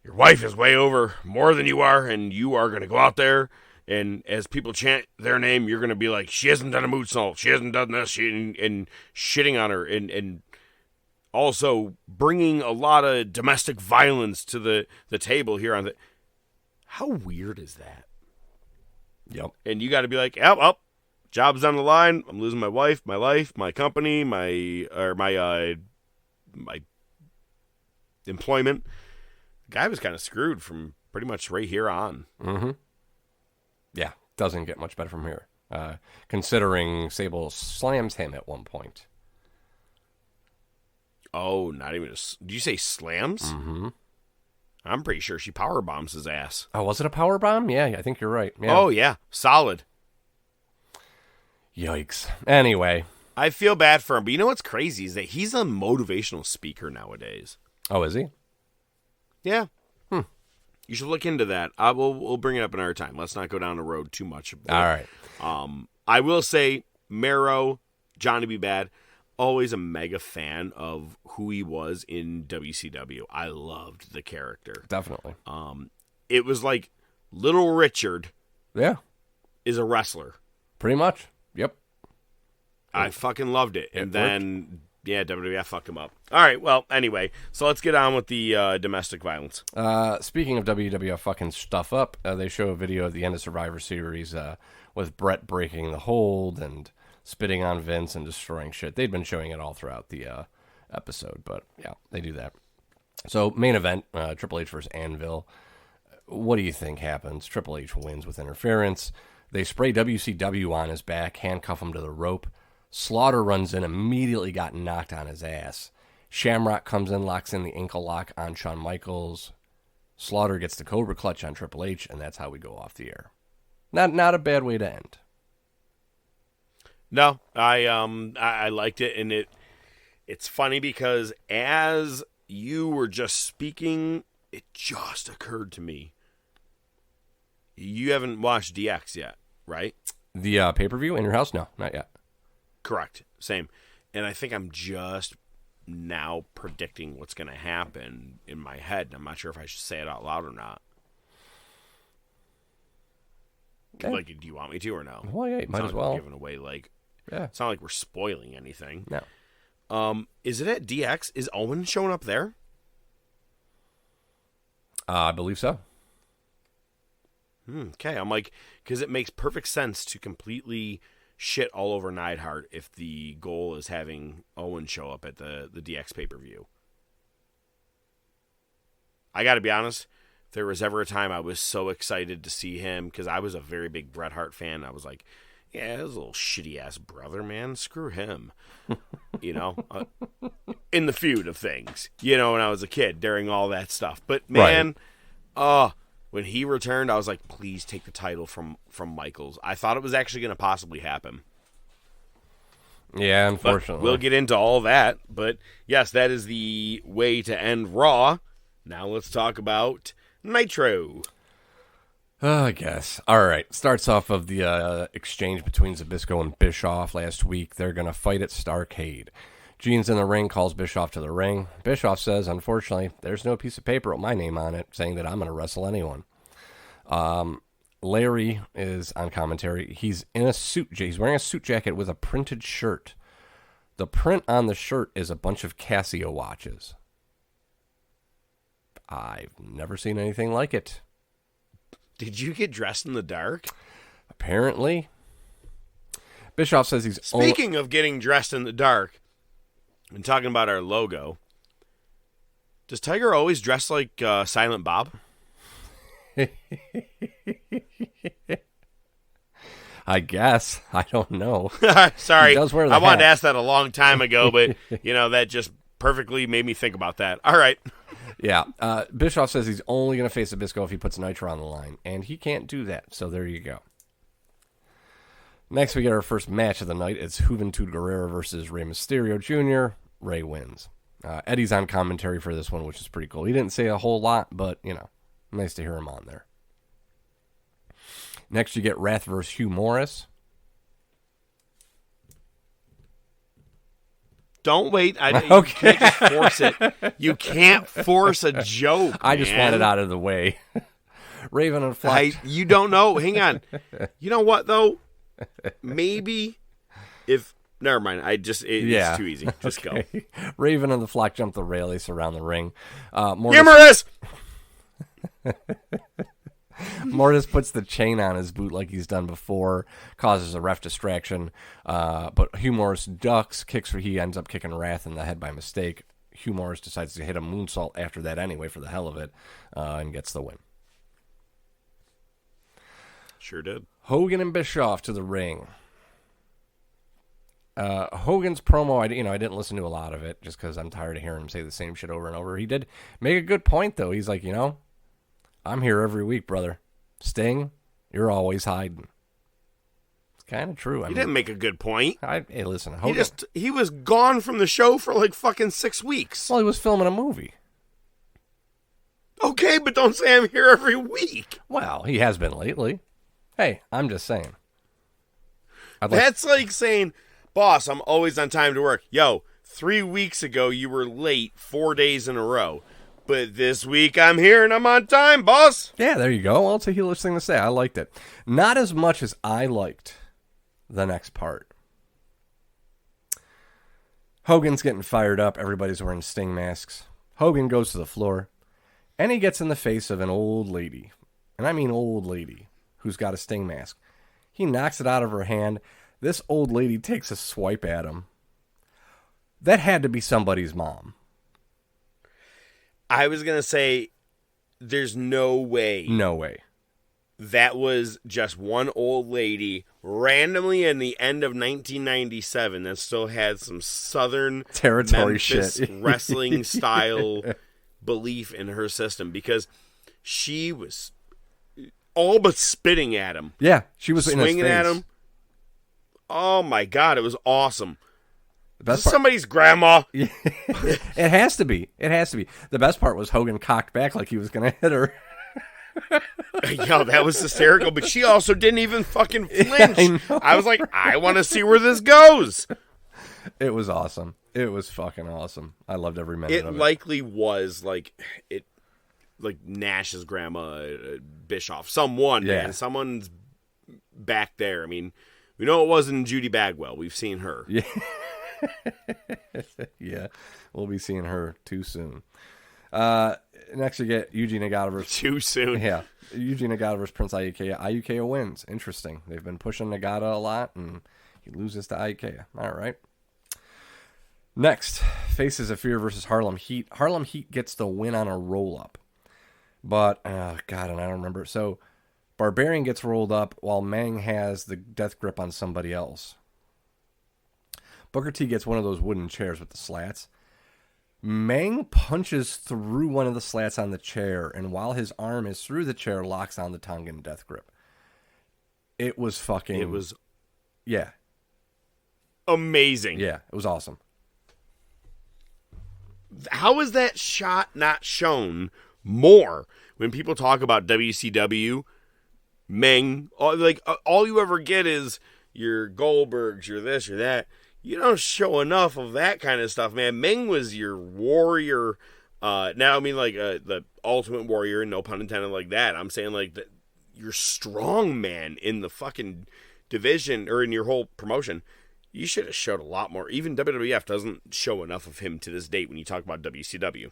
your wife is way over more than you are, and you are going to go out there, and as people chant their name, you're going to be like, she hasn't done a moonsault, she hasn't done this, and shitting on her, and also bringing a lot of domestic violence to the table here on the... How weird is that? Yep. And you got to be like, yep, job's on the line, I'm losing my wife, my life, my company, my employment. The guy was kind of screwed from pretty much right here on. Mm-hmm. Yeah, doesn't get much better from here. Considering Sable slams him at one point. Oh, not even did you say slams? Mm-hmm. I'm pretty sure she power bombs his ass. Oh, was it a power bomb? Yeah, I think you're right. Yeah. Oh, yeah. Solid. Yikes. Anyway. I feel bad for him, but you know what's crazy is that he's a motivational speaker nowadays. Oh, is he? Yeah. You should look into that. We'll bring it up another time. Let's not go down the road too much. All right. I will say, Mero, Johnny B. Bad, always a mega fan of who he was in WCW. I loved the character. Definitely. It was like Little Richard. Yeah. Is a wrestler. Pretty much. Yep. I fucking loved it. And then... Yeah, WWF fucked him up. All right, well, anyway, so let's get on with the domestic violence. Speaking of WWF fucking stuff up, they show a video at the end of Survivor Series with Brett breaking the hold and spitting on Vince and destroying shit. They'd been showing it all throughout the episode, but yeah, they do that. So, main event, Triple H versus Anvil. What do you think happens? Triple H wins with interference. They spray WCW on his back, handcuff him to the rope. Slaughter runs in, immediately got knocked on his ass. Shamrock comes in, locks in the ankle lock on Shawn Michaels. Slaughter gets the Cobra Clutch on Triple H, and that's how we go off the air. Not a bad way to end. No, I liked it, and it's funny because as you were just speaking, it just occurred to me. You haven't watched DX yet, right? The pay-per-view in your house? No, not yet. Correct. Same. and I think I'm just now predicting what's going to happen in my head. I'm not sure if I should say it out loud or not. Okay. Like, do you want me to or no? Well, yeah, you might as well. Giving away, like, yeah. It's not like we're spoiling anything. No. Is it at DX? Is Owen showing up there? I believe so. Okay, I'm like, because it makes perfect sense to completely shit all over Neidhart if the goal is having Owen show up at the DX pay-per-view. I got to be honest, if there was ever a time I was so excited to see him, because I was a very big Bret Hart fan. I was like, yeah, this little shitty-ass brother, man. Screw him. You know? In the feud of things. You know, when I was a kid, during all that stuff. But, man, when he returned, I was like, please take the title from Michaels. I thought it was actually going to possibly happen. Yeah, unfortunately. But we'll get into all that. But, yes, that is the way to end Raw. Now let's talk about Nitro. I guess. All right. Starts off of the exchange between Zbyszko and Bischoff last week. They're going to fight at Starrcade. Gene's in the ring, calls Bischoff to the ring. Bischoff says, unfortunately, there's no piece of paper with my name on it saying that I'm going to wrestle anyone. Larry is on commentary. He's in a suit. He's wearing a suit jacket with a printed shirt. The print on the shirt is a bunch of Casio watches. I've never seen anything like it. Did you get dressed in the dark? Apparently. Bischoff says he's... Speaking of getting dressed in the dark, and talking about our logo, does Tiger always dress like Silent Bob? I guess. I don't know. Sorry. He does wear the I wanted to hat. ask that a long time ago, but, that just perfectly made me think about that. All right. Yeah. Bischoff says he's only going to face Zbyszko if he puts Nitro on the line, and he can't do that, so there you go. Next, we get our first match of the night. It's Juventud Guerrera versus Rey Mysterio Jr. Rey wins. Eddie's on commentary for this one, which is pretty cool. He didn't say a whole lot, but, nice to hear him on there. Next, you get Wrath versus Hugh Morris. Don't wait. Okay. You can't just force it. You can't force a joke, I just want it out of the way. Raven and Flash. You don't know. Hang on. You know what, though? Maybe if... Never mind. It's too easy. Just go. Raven and the Flock jump the rail. They surround the ring. Mortis! Mortis puts the chain on his boot like he's done before, causes a ref distraction, but Hugh Morris ducks, he ends up kicking Wrath in the head by mistake. Hugh Morris decides to hit a moonsault after that anyway for the hell of it, and gets the win. Sure did. Hogan and Bischoff to the ring. Hogan's promo, I didn't listen to a lot of it just because I'm tired of hearing him say the same shit over and over. He did make a good point, though. He's like, I'm here every week, brother. Sting, you're always hiding. It's kind of true. He didn't make a good point. Hey, listen, Hogan. He was gone from the show for like fucking 6 weeks. Well, he was filming a movie. Okay, but don't say I'm here every week. Well, he has been lately. Hey, I'm just saying. That's like saying, boss, I'm always on time to work. Yo, 3 weeks ago you were late 4 days in a row. But this week I'm here and I'm on time, boss. Yeah, there you go. Well, it's a heelish thing to say. I liked it. Not as much as I liked the next part. Hogan's getting fired up. Everybody's wearing Sting masks. Hogan goes to the floor, and he gets in the face of an old lady. And I mean old lady, who's got a Sting mask. He knocks it out of her hand. This old lady takes a swipe at him. That had to be somebody's mom. I was going to say, there's no way. No way. That was just one old lady randomly in the end of 1997 that still had some Southern territory Memphis shit. wrestling style belief in her system, because she was all but spitting at him. Yeah, she was swinging in his face. at him. Oh my God, it was awesome. Somebody's grandma. It has to be. It has to be. The best part was Hogan cocked back like he was going to hit her. Yo, that was hysterical, but she also didn't even fucking flinch. I know. I was like, I want to see where this goes. It was awesome. It was fucking awesome. I loved every minute of it. It likely was like Nash's grandma, Bischoff, someone, man. Someone's back there. I mean, we know it wasn't Judy Bagwell. We've seen her. Yeah. Yeah. We'll be seeing her too soon. Next, you get Yuji Nagata versus... Too soon. Yeah. Yuji Nagata versus Prince Ayukeya. Ayukeya wins. Interesting. They've been pushing Nagata a lot, and he loses to Ayukeya. All right. Next, Faces of Fear versus Harlem Heat. Harlem Heat gets the win on a roll-up. But, and I don't remember. So, Barbarian gets rolled up while Meng has the death grip on somebody else. Booker T gets one of those wooden chairs with the slats. Meng punches through one of the slats on the chair, and while his arm is through the chair, locks on the Tongan death grip. It was fucking... It was... Yeah. Amazing. Yeah, it was awesome. How is that shot not shown more when people talk about WCW? Meng, all you ever get is your Goldbergs, your this, your that. You don't show enough of that kind of stuff, man. Meng was your warrior. Now, I mean, like the Ultimate Warrior, no pun intended, like that. I'm saying like your strong man in the fucking division or in your whole promotion. You should have showed a lot more. Even WWF doesn't show enough of him to this date when you talk about WCW.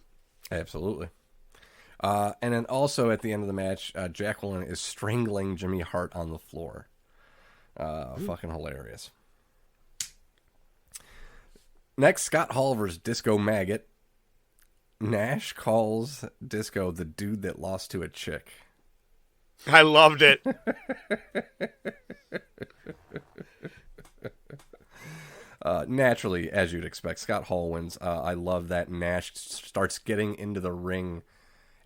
Absolutely. And then also at the end of the match, Jacqueline is strangling Jimmy Hart on the floor. Fucking hilarious. Next, Scott Hall versus Disco Maggot. Nash calls Disco the dude that lost to a chick. I loved it. Naturally, as you'd expect, Scott Hall wins. I love that Nash starts getting into the ring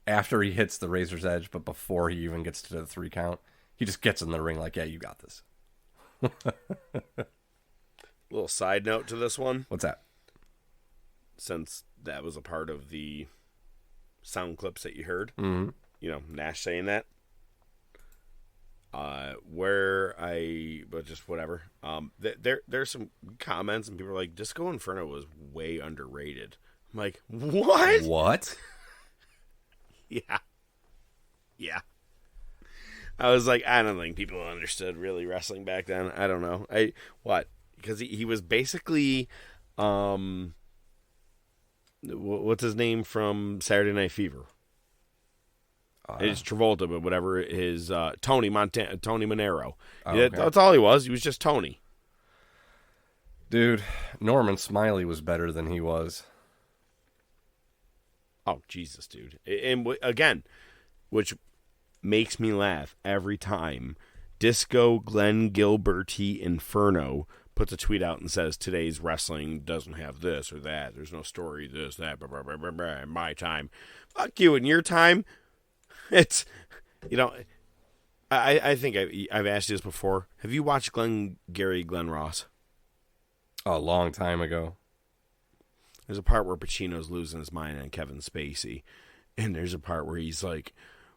after he hits the Razor's Edge, but before he even gets to the 3 count. He just gets in the ring like, yeah, you got this. Little side note to this one. What's that? Since that was a part of the sound clips that you heard, Nash saying that. But just whatever. There's some comments and people are like, Disco Inferno was way underrated. I'm like, what? What? Yeah. I was like, I don't think people understood really wrestling back then. I don't know. Because he was basically, what's his name from Saturday Night Fever? It's Travolta, but whatever his Tony Monero. Okay. That's all he was. He was just Tony. Dude, Norman Smiley was better than he was. Oh, Jesus, dude. And again, which makes me laugh every time, Disco Glenn Gilberty Inferno puts a tweet out and says, today's wrestling doesn't have this or that. There's no story, this, that, blah, blah, blah, blah, blah. In my time. Fuck you. In your time, it's, I think I've asked you this before. Have you watched Glenn Ross? A long time ago. There's a part where Pacino's losing his mind on Kevin Spacey. And there's a part where he's like,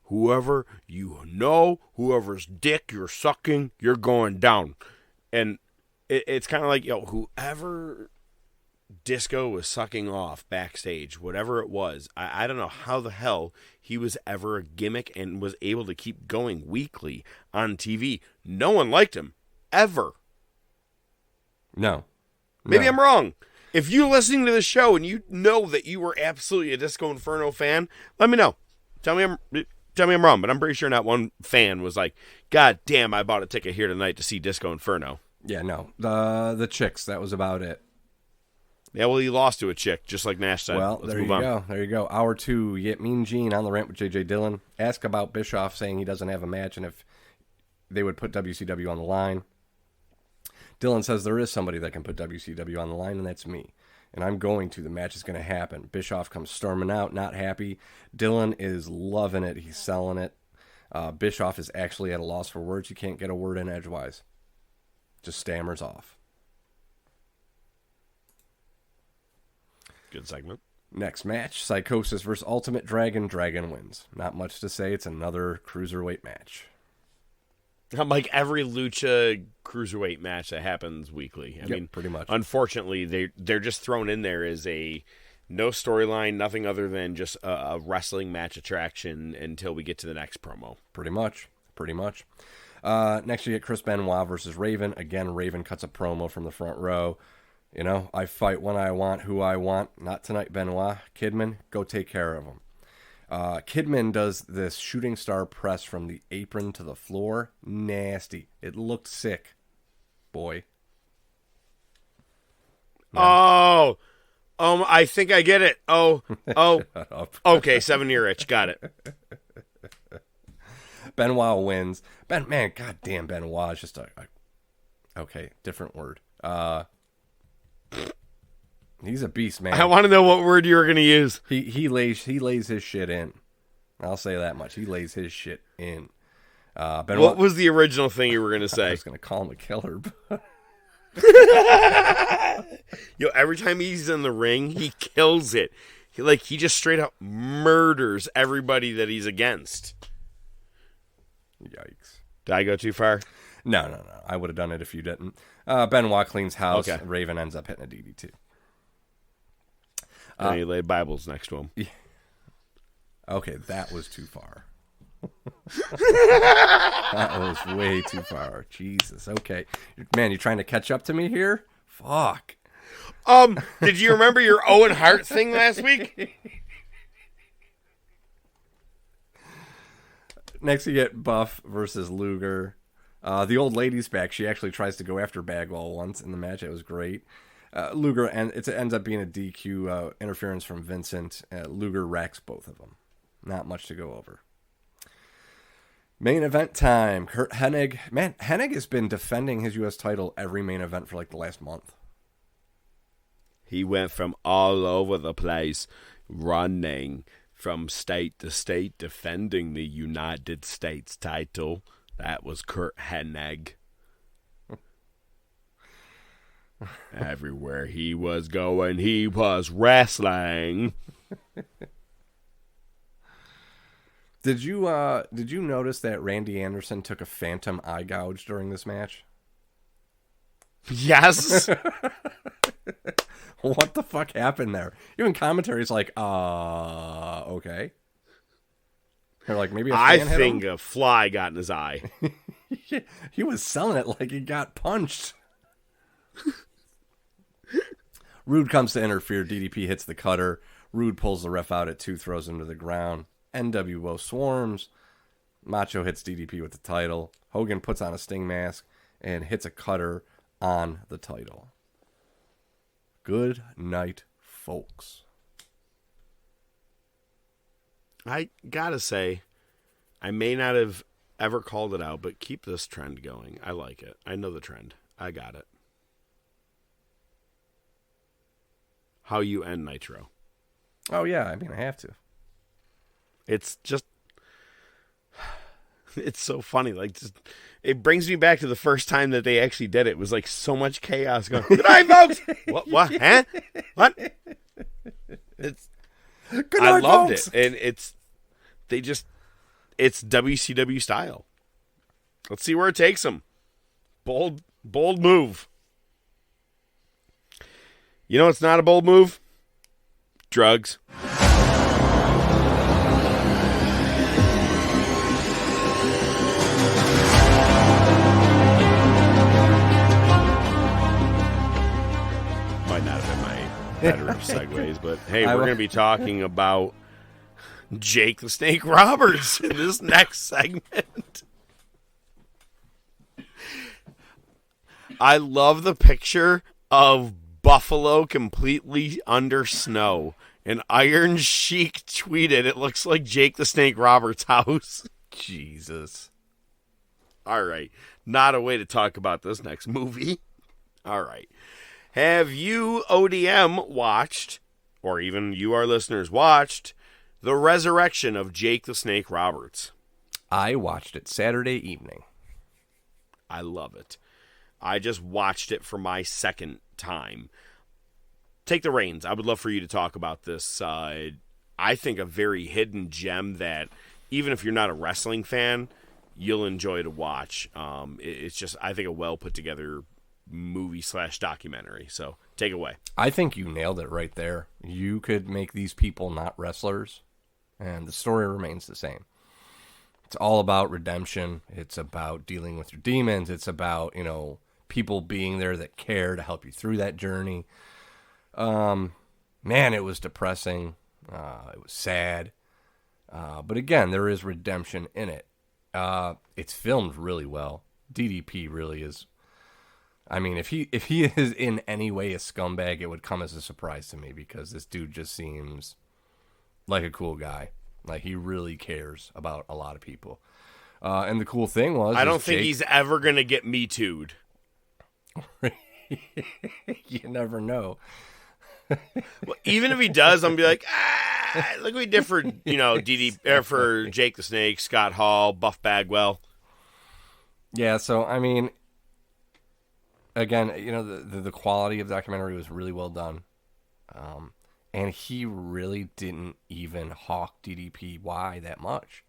whoever's dick you're sucking, you're going down. And it's kind of like, whoever Disco was sucking off backstage, whatever it was, I don't know how the hell he was ever a gimmick and was able to keep going weekly on TV. No one liked him. Ever. No. Maybe I'm wrong. If you're listening to the show and you know that you were absolutely a Disco Inferno fan, let me know. Tell me I'm wrong, but I'm pretty sure not one fan was like, God damn, I bought a ticket here tonight to see Disco Inferno. Yeah, no. The chicks, that was about it. Yeah, well, he lost to a chick, just like Nash said. Well, there you go. There you go. Hour 2, you get Mean Gene on the rant with J.J. Dillon. Ask about Bischoff saying he doesn't have a match and if they would put WCW on the line. Dillon says there is somebody that can put WCW on the line, and that's me. And I'm going to. The match is going to happen. Bischoff comes storming out, not happy. Dillon is loving it. He's selling it. Bischoff is actually at a loss for words. He can't get a word in edgewise. Just stammers off. Good segment. Next match, Psychosis versus Ultimate Dragon. Dragon wins. Not much to say. It's another cruiserweight match. Like every Lucha Cruiserweight match that happens weekly. I mean, pretty much. Unfortunately, they're just thrown in there as a no storyline, nothing other than just a wrestling match attraction until we get to the next promo. Pretty much. Next you get Chris Benoit versus Raven. Again, Raven cuts a promo from the front row. You know, I fight when I want, who I want. Not tonight, Benoit. Kidman, go take care of him. Kidman does this shooting star press from the apron to the floor. Nasty. It looked sick. Boy. No. I think I get it. Shut up. Okay, 7-year itch. Got it. Benoit wins. Man, goddamn, Benoit is just okay, different word. He's a beast, man. I want to know what word you were going to use. He lays his shit in. I'll say that much. He lays his shit in. Benoit, what was the original thing you were going to say? I was going to call him a killer. Every time he's in the ring, he kills it. He just straight up murders everybody that he's against. Yikes. Did I go too far? No. I would have done it if you didn't. Benoit cleans house. Okay. Raven ends up hitting a DDT. And he laid Bibles next to him. Yeah. Okay, that was too far. That was way too far. Jesus. Okay. Man, you trying to catch up to me here? Fuck. Did you remember your Owen Hart thing last week? Next, you get Buff versus Luger. The old lady's back. She actually tries to go after Bagwell once in the match. It was great. Luger, and it ends up being a DQ interference from Vincent. Luger racks both of them. Not much to go over. Main event time. Kurt Hennig. Man, Hennig has been defending his U.S. title every main event for like the last month. He went from all over the place, running from state to state, defending the United States title. That was Kurt Hennig. Everywhere he was going, he was wrestling. Did you notice that Randy Anderson took a phantom eye gouge during this match? Yes. What the fuck happened there? Even commentary's like, okay. They're like, maybe I think a fly got in his eye. He was selling it like he got punched. Rude comes to interfere. DDP hits the cutter. Rude pulls the ref out at 2, throws him to the ground. NWO swarms. Macho hits DDP with the title. Hogan puts on a Sting mask and hits a cutter on the title. Good night, folks. I gotta say, I may not have ever called it out, but keep this trend going. I like it. I know the trend. I got it. How you end Nitro. Oh, yeah. I mean, I have to. It's just... It's so funny. It brings me back to the first time that they actually did it. It was like so much chaos going, good night, folks! What? Huh? What? Good night, I loved folks. It. And it's WCW style. Let's see where it takes them. Bold move. You know what's not a bold move? Drugs. Might not have been my better of segues, but hey, we're going to be talking about Jake the Snake Roberts in this next segment. I love the picture of Buffalo completely under snow. And Iron Sheik tweeted, it looks like Jake the Snake Roberts' house. Jesus. All right. Not a way to talk about this next movie. All right. Have you, ODM, watched, or even you, our listeners, watched, The Resurrection of Jake the Snake Roberts? I watched it Saturday evening. I love it. I just watched it for my second time. Take the reins. I would love for you to talk about this. I think a very hidden gem that even if you're not a wrestling fan, you'll enjoy to watch. It's just, I think, a well put together movie/documentary. So take it away. I think you nailed it right there. You could make these people not wrestlers, and the story remains the same. It's all about redemption. It's about dealing with your demons. It's about, people being there that care to help you through that journey. Man, it was depressing. It was sad. But again, there is redemption in it. It's filmed really well. DDP really is. I mean, if he is in any way a scumbag, it would come as a surprise to me, because this dude just seems like a cool guy. Like, he really cares about a lot of people. And the cool thing was, I don't think he's ever going to get Me Too'd. You never know. Well, even if he does, I'm going to be like, look what we did for, for Jake the Snake, Scott Hall, Buff Bagwell. Yeah, so, I mean, again, the quality of the documentary was really well done. And he really didn't even hawk DDPY that much.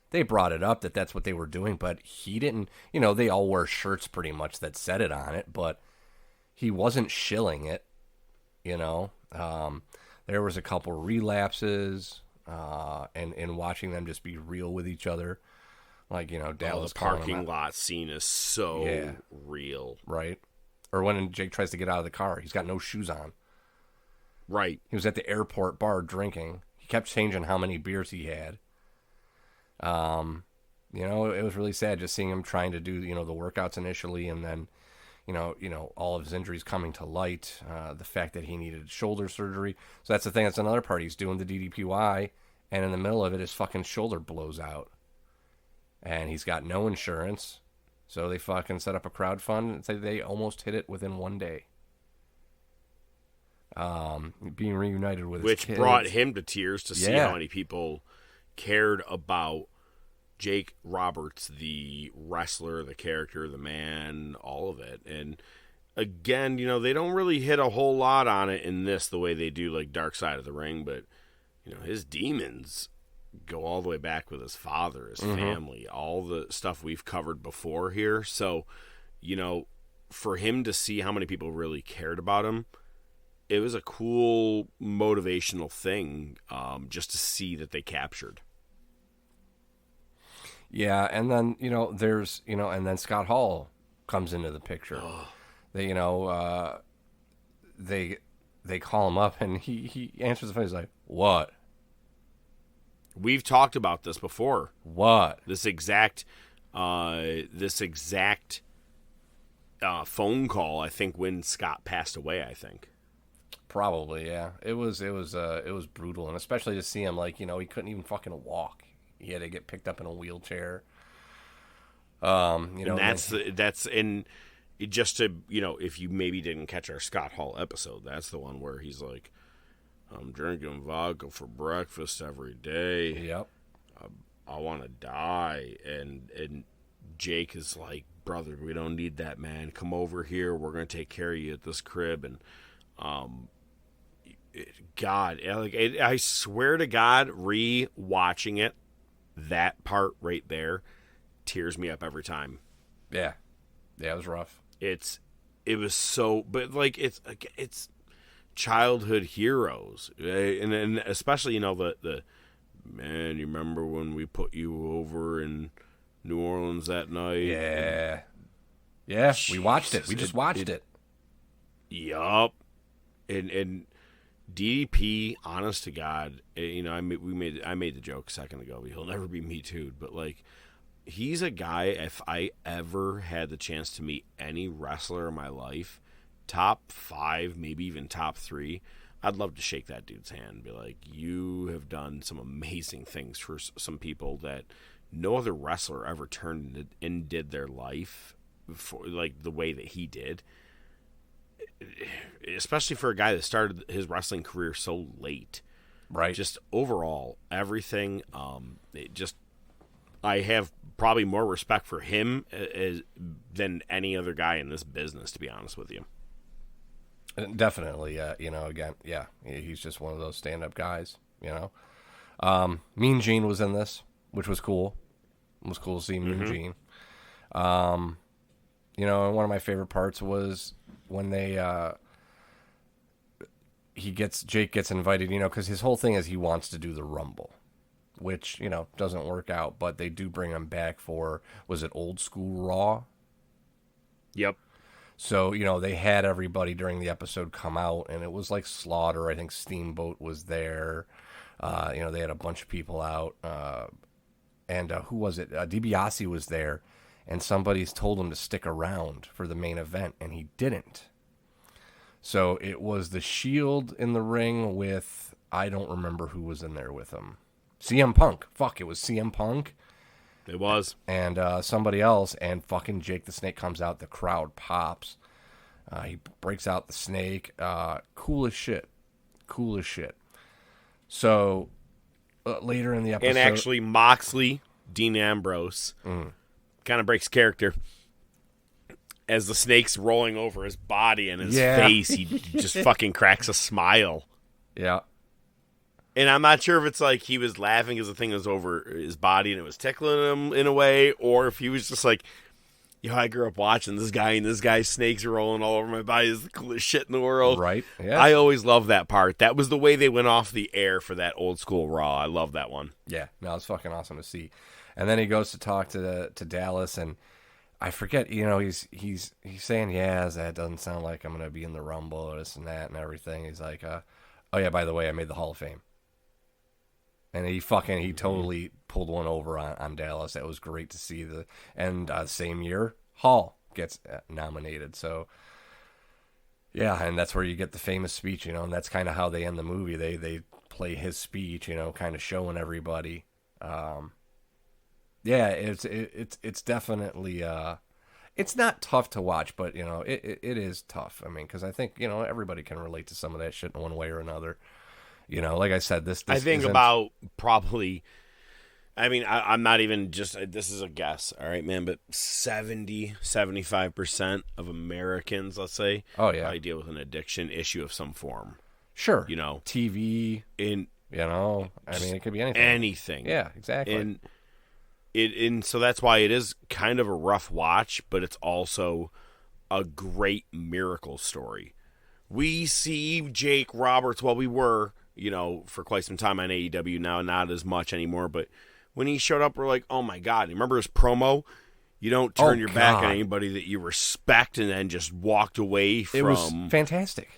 They brought it up that that's what they were doing, but he didn't, they all wear shirts pretty much that said it on it, but he wasn't shilling it, There was a couple relapses, and watching them just be real with each other. Like, Dallas the parking lot scene is so real. Right? Or when Jake tries to get out of the car, he's got no shoes on. Right. He was at the airport bar drinking. He kept changing how many beers he had. It was really sad just seeing him trying to do, the workouts initially, and then, all of his injuries coming to light, the fact that he needed shoulder surgery. So that's the thing. That's another part. He's doing the DDPY, and in the middle of it, his fucking shoulder blows out. And he's got no insurance. So they fucking set up a crowdfund and say they almost hit it within one day. Being reunited with his kids. Which brought him to tears to see how many people cared about Jake Roberts, the wrestler, the character, the man, all of it. And again, they don't really hit a whole lot on it in this the way they do like Dark Side of the Ring, but his demons go all the way back with his father, his family, all the stuff we've covered before here. So, for him to see how many people really cared about him, it was a cool motivational thing, just to see that they captured. Yeah, and then, there's, and then Scott Hall comes into the picture. They, they call him up, and he answers the phone. He's like, "What?" We've talked about this before. What? This exact phone call, I think, when Scott passed away, I think. Probably, yeah. It was brutal, and especially to see him, like, he couldn't even fucking walk. He had to get picked up in a wheelchair. And that's in just to, if you maybe didn't catch our Scott Hall episode, that's the one where he's like, "I'm drinking vodka for breakfast every day. Yep. I want to die." And Jake is like, "Brother, we don't need that, man. Come over here. We're going to take care of you at this crib." And, God, I swear to God, re-watching it, that part right there tears me up every time. Yeah. Yeah, it was rough. It was so, but like, it's childhood heroes, and especially the man. You remember when we put you over in New Orleans that night? Yeah. We watched it. We just watched it. Yup. And DDP, honest to God, I made the joke a second ago. He'll never be Me Too'd, but like, he's a guy. If I ever had the chance to meet any wrestler in my life, top 5, maybe even top 3, I'd love to shake that dude's hand and be like, "You have done some amazing things for some people that no other wrestler ever turned and did their life for, like, the way that he did." Especially for a guy that started his wrestling career so late. Right. Just overall, everything, I have probably more respect for him than any other guy in this business, to be honest with you. Definitely, again, yeah, he's just one of those stand-up guys, Mean Gene was in this, which was cool. It was cool to see Mean Gene. You know, and one of my favorite parts was when Jake gets invited, you know, because his whole thing is he wants to do the Rumble, which, you know, doesn't work out, but they do bring him back for, was it Old School Raw? Yep. So, you know, they had everybody during the episode come out, and it was like Slaughter. I think Steamboat was there. You know, they had a bunch of people out. And who was it? DiBiase was there, and somebody's told him to stick around for the main event, and he didn't. So it was the Shield in the ring with, I don't remember who was in there with him. CM Punk. Fuck, it was CM Punk. It was. And somebody else, and fucking Jake the Snake comes out. The crowd pops. He breaks out the snake. Cool as shit. Cool as shit. So later in the episode... And actually, Moxley, Dean Ambrose, kind of breaks character. As the snake's rolling over his body and his face, he just fucking cracks a smile. Yeah. And I'm not sure if it's like he was laughing as the thing was over his body and it was tickling him in a way, or if he was just like, yo, I grew up watching this guy, and this guy's snakes are rolling all over my body. It's the coolest shit in the world. Right. Yeah. I always loved that part. That was the way they went off the air for that Old School Raw. I love that one. Yeah. No, it's fucking awesome to see. And then he goes to talk to Dallas, and I forget, you know, he's saying, yeah, that doesn't sound like I'm going to be in the Rumble or this and that and everything. He's like, oh yeah, by the way, I made the Hall of Fame. And he totally pulled one over on Dallas. That was great to see. And same year, Hall gets nominated. So, yeah, and that's where you get the famous speech, you know, and that's kind of how they end the movie. They play his speech, you know, kind of showing everybody. Yeah, it's definitely it's not tough to watch, but you know it is tough. I mean, because I think, you know, everybody can relate to some of that shit in one way or another. You know, like I said, this I think about probably. I mean, I'm not even just. This is a guess, all right, man. But 75% of Americans, let's say, probably deal with an addiction issue of some form. Sure, you know, TV, you know, I mean, it could be anything. Anything. Yeah, exactly. And so that's why it is kind of a rough watch, but it's also a great miracle story. We see Jake Roberts, we were, you know, for quite some time on AEW, now not as much anymore, but when he showed up, we're like, oh my God, you remember his promo? You don't turn your back on anybody that you respect and then just walked away from. It was fantastic.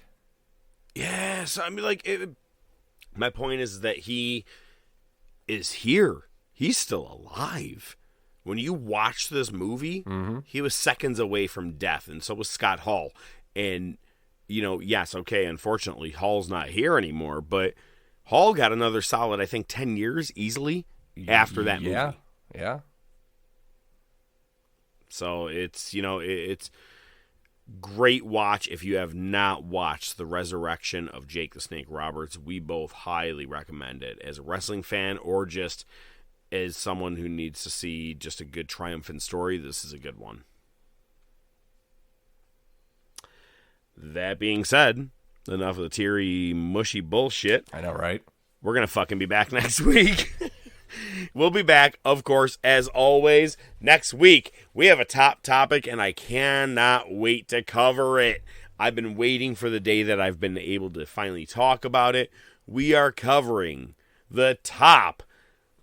Yeah, so I mean, like, my point is that he is here. He's still alive. When you watch this movie, he was seconds away from death, and so was Scott Hall. And, you know, yes, okay, unfortunately, Hall's not here anymore, but Hall got another solid, I think, 10 years easily after that movie. Yeah. So it's, you know, it's great watch if you have not watched The Resurrection of Jake the Snake Roberts. We both highly recommend it as a wrestling fan or just as someone who needs to see just a good triumphant story. This is a good one. That being said, enough of the teary, mushy bullshit. I know, right? We're going to fucking be back next week. We'll be back, of course, as always, next week. We have a top topic, and I cannot wait to cover it. I've been waiting for the day that I've been able to finally talk about it. We are covering the top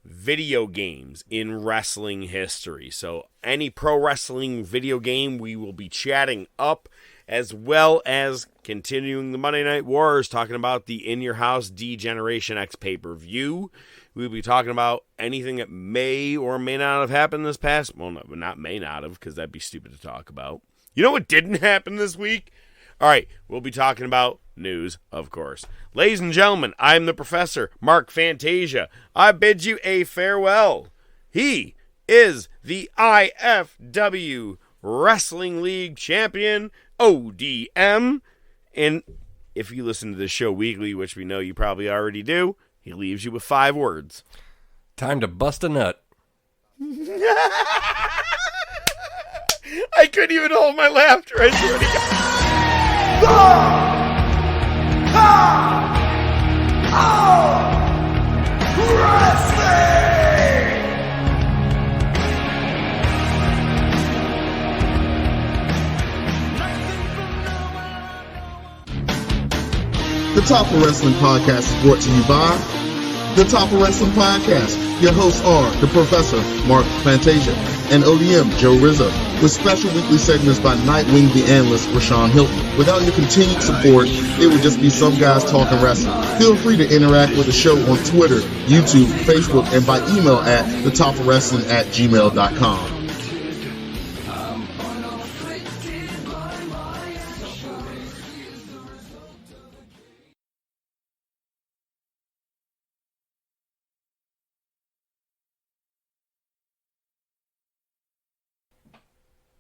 video games in wrestling history. So any pro wrestling video game we will be chatting up, as well as continuing the Monday Night Wars, talking about the In Your House D-Generation X pay-per-view. We'll be talking about anything that may or may not have happened this past... Well, no, not may not have, because that'd be stupid to talk about. You know what didn't happen this week? All right, we'll be talking about news, of course. Ladies and gentlemen, I'm the Professor, Mark Fantasia. I bid you a farewell. He is the IFW Wrestling League Champion, ODM. And if you listen to this show weekly, which we know you probably already do, he leaves you with 5 words. Time to bust a nut. I couldn't even hold my laughter. I swear to God. Wrestling! The Top of Wrestling Podcast is brought to you by The Top of Wrestling Podcast. Your hosts are the Professor, Mark Fantasia, and ODM, Joe Rizzo, with special weekly segments by Nightwing the Analyst, Rashawn Hilton. Without your continued support, it would just be some guys talking wrestling. Feel free to interact with the show on Twitter, YouTube, Facebook, and by email at thetopofwrestling@gmail.com.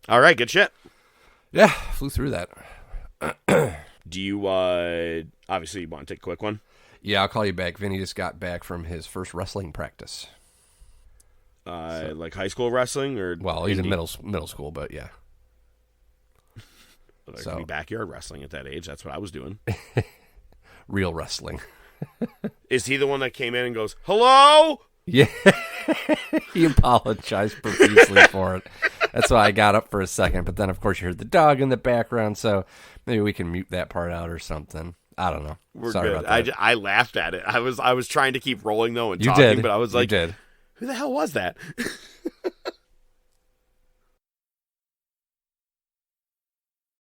All right, good shit. Yeah, flew through that. Do you, obviously you want to take a quick one? Yeah, I'll call you back. Vinny just got back from his first wrestling practice. Like high school wrestling or? Well, he's in middle school, but yeah. Well, there could be backyard wrestling at that age. That's what I was doing. Real wrestling. Is he the one that came in and goes, hello? Yeah. He apologized profusely for it. That's why I got up for a second. But then, of course, you heard the dog in the background. So maybe we can mute that part out or something. I don't know. We're Sorry good. about that. I laughed at it. I was trying to keep rolling, though, and You talking, did. but I was You like, did. who the hell was that?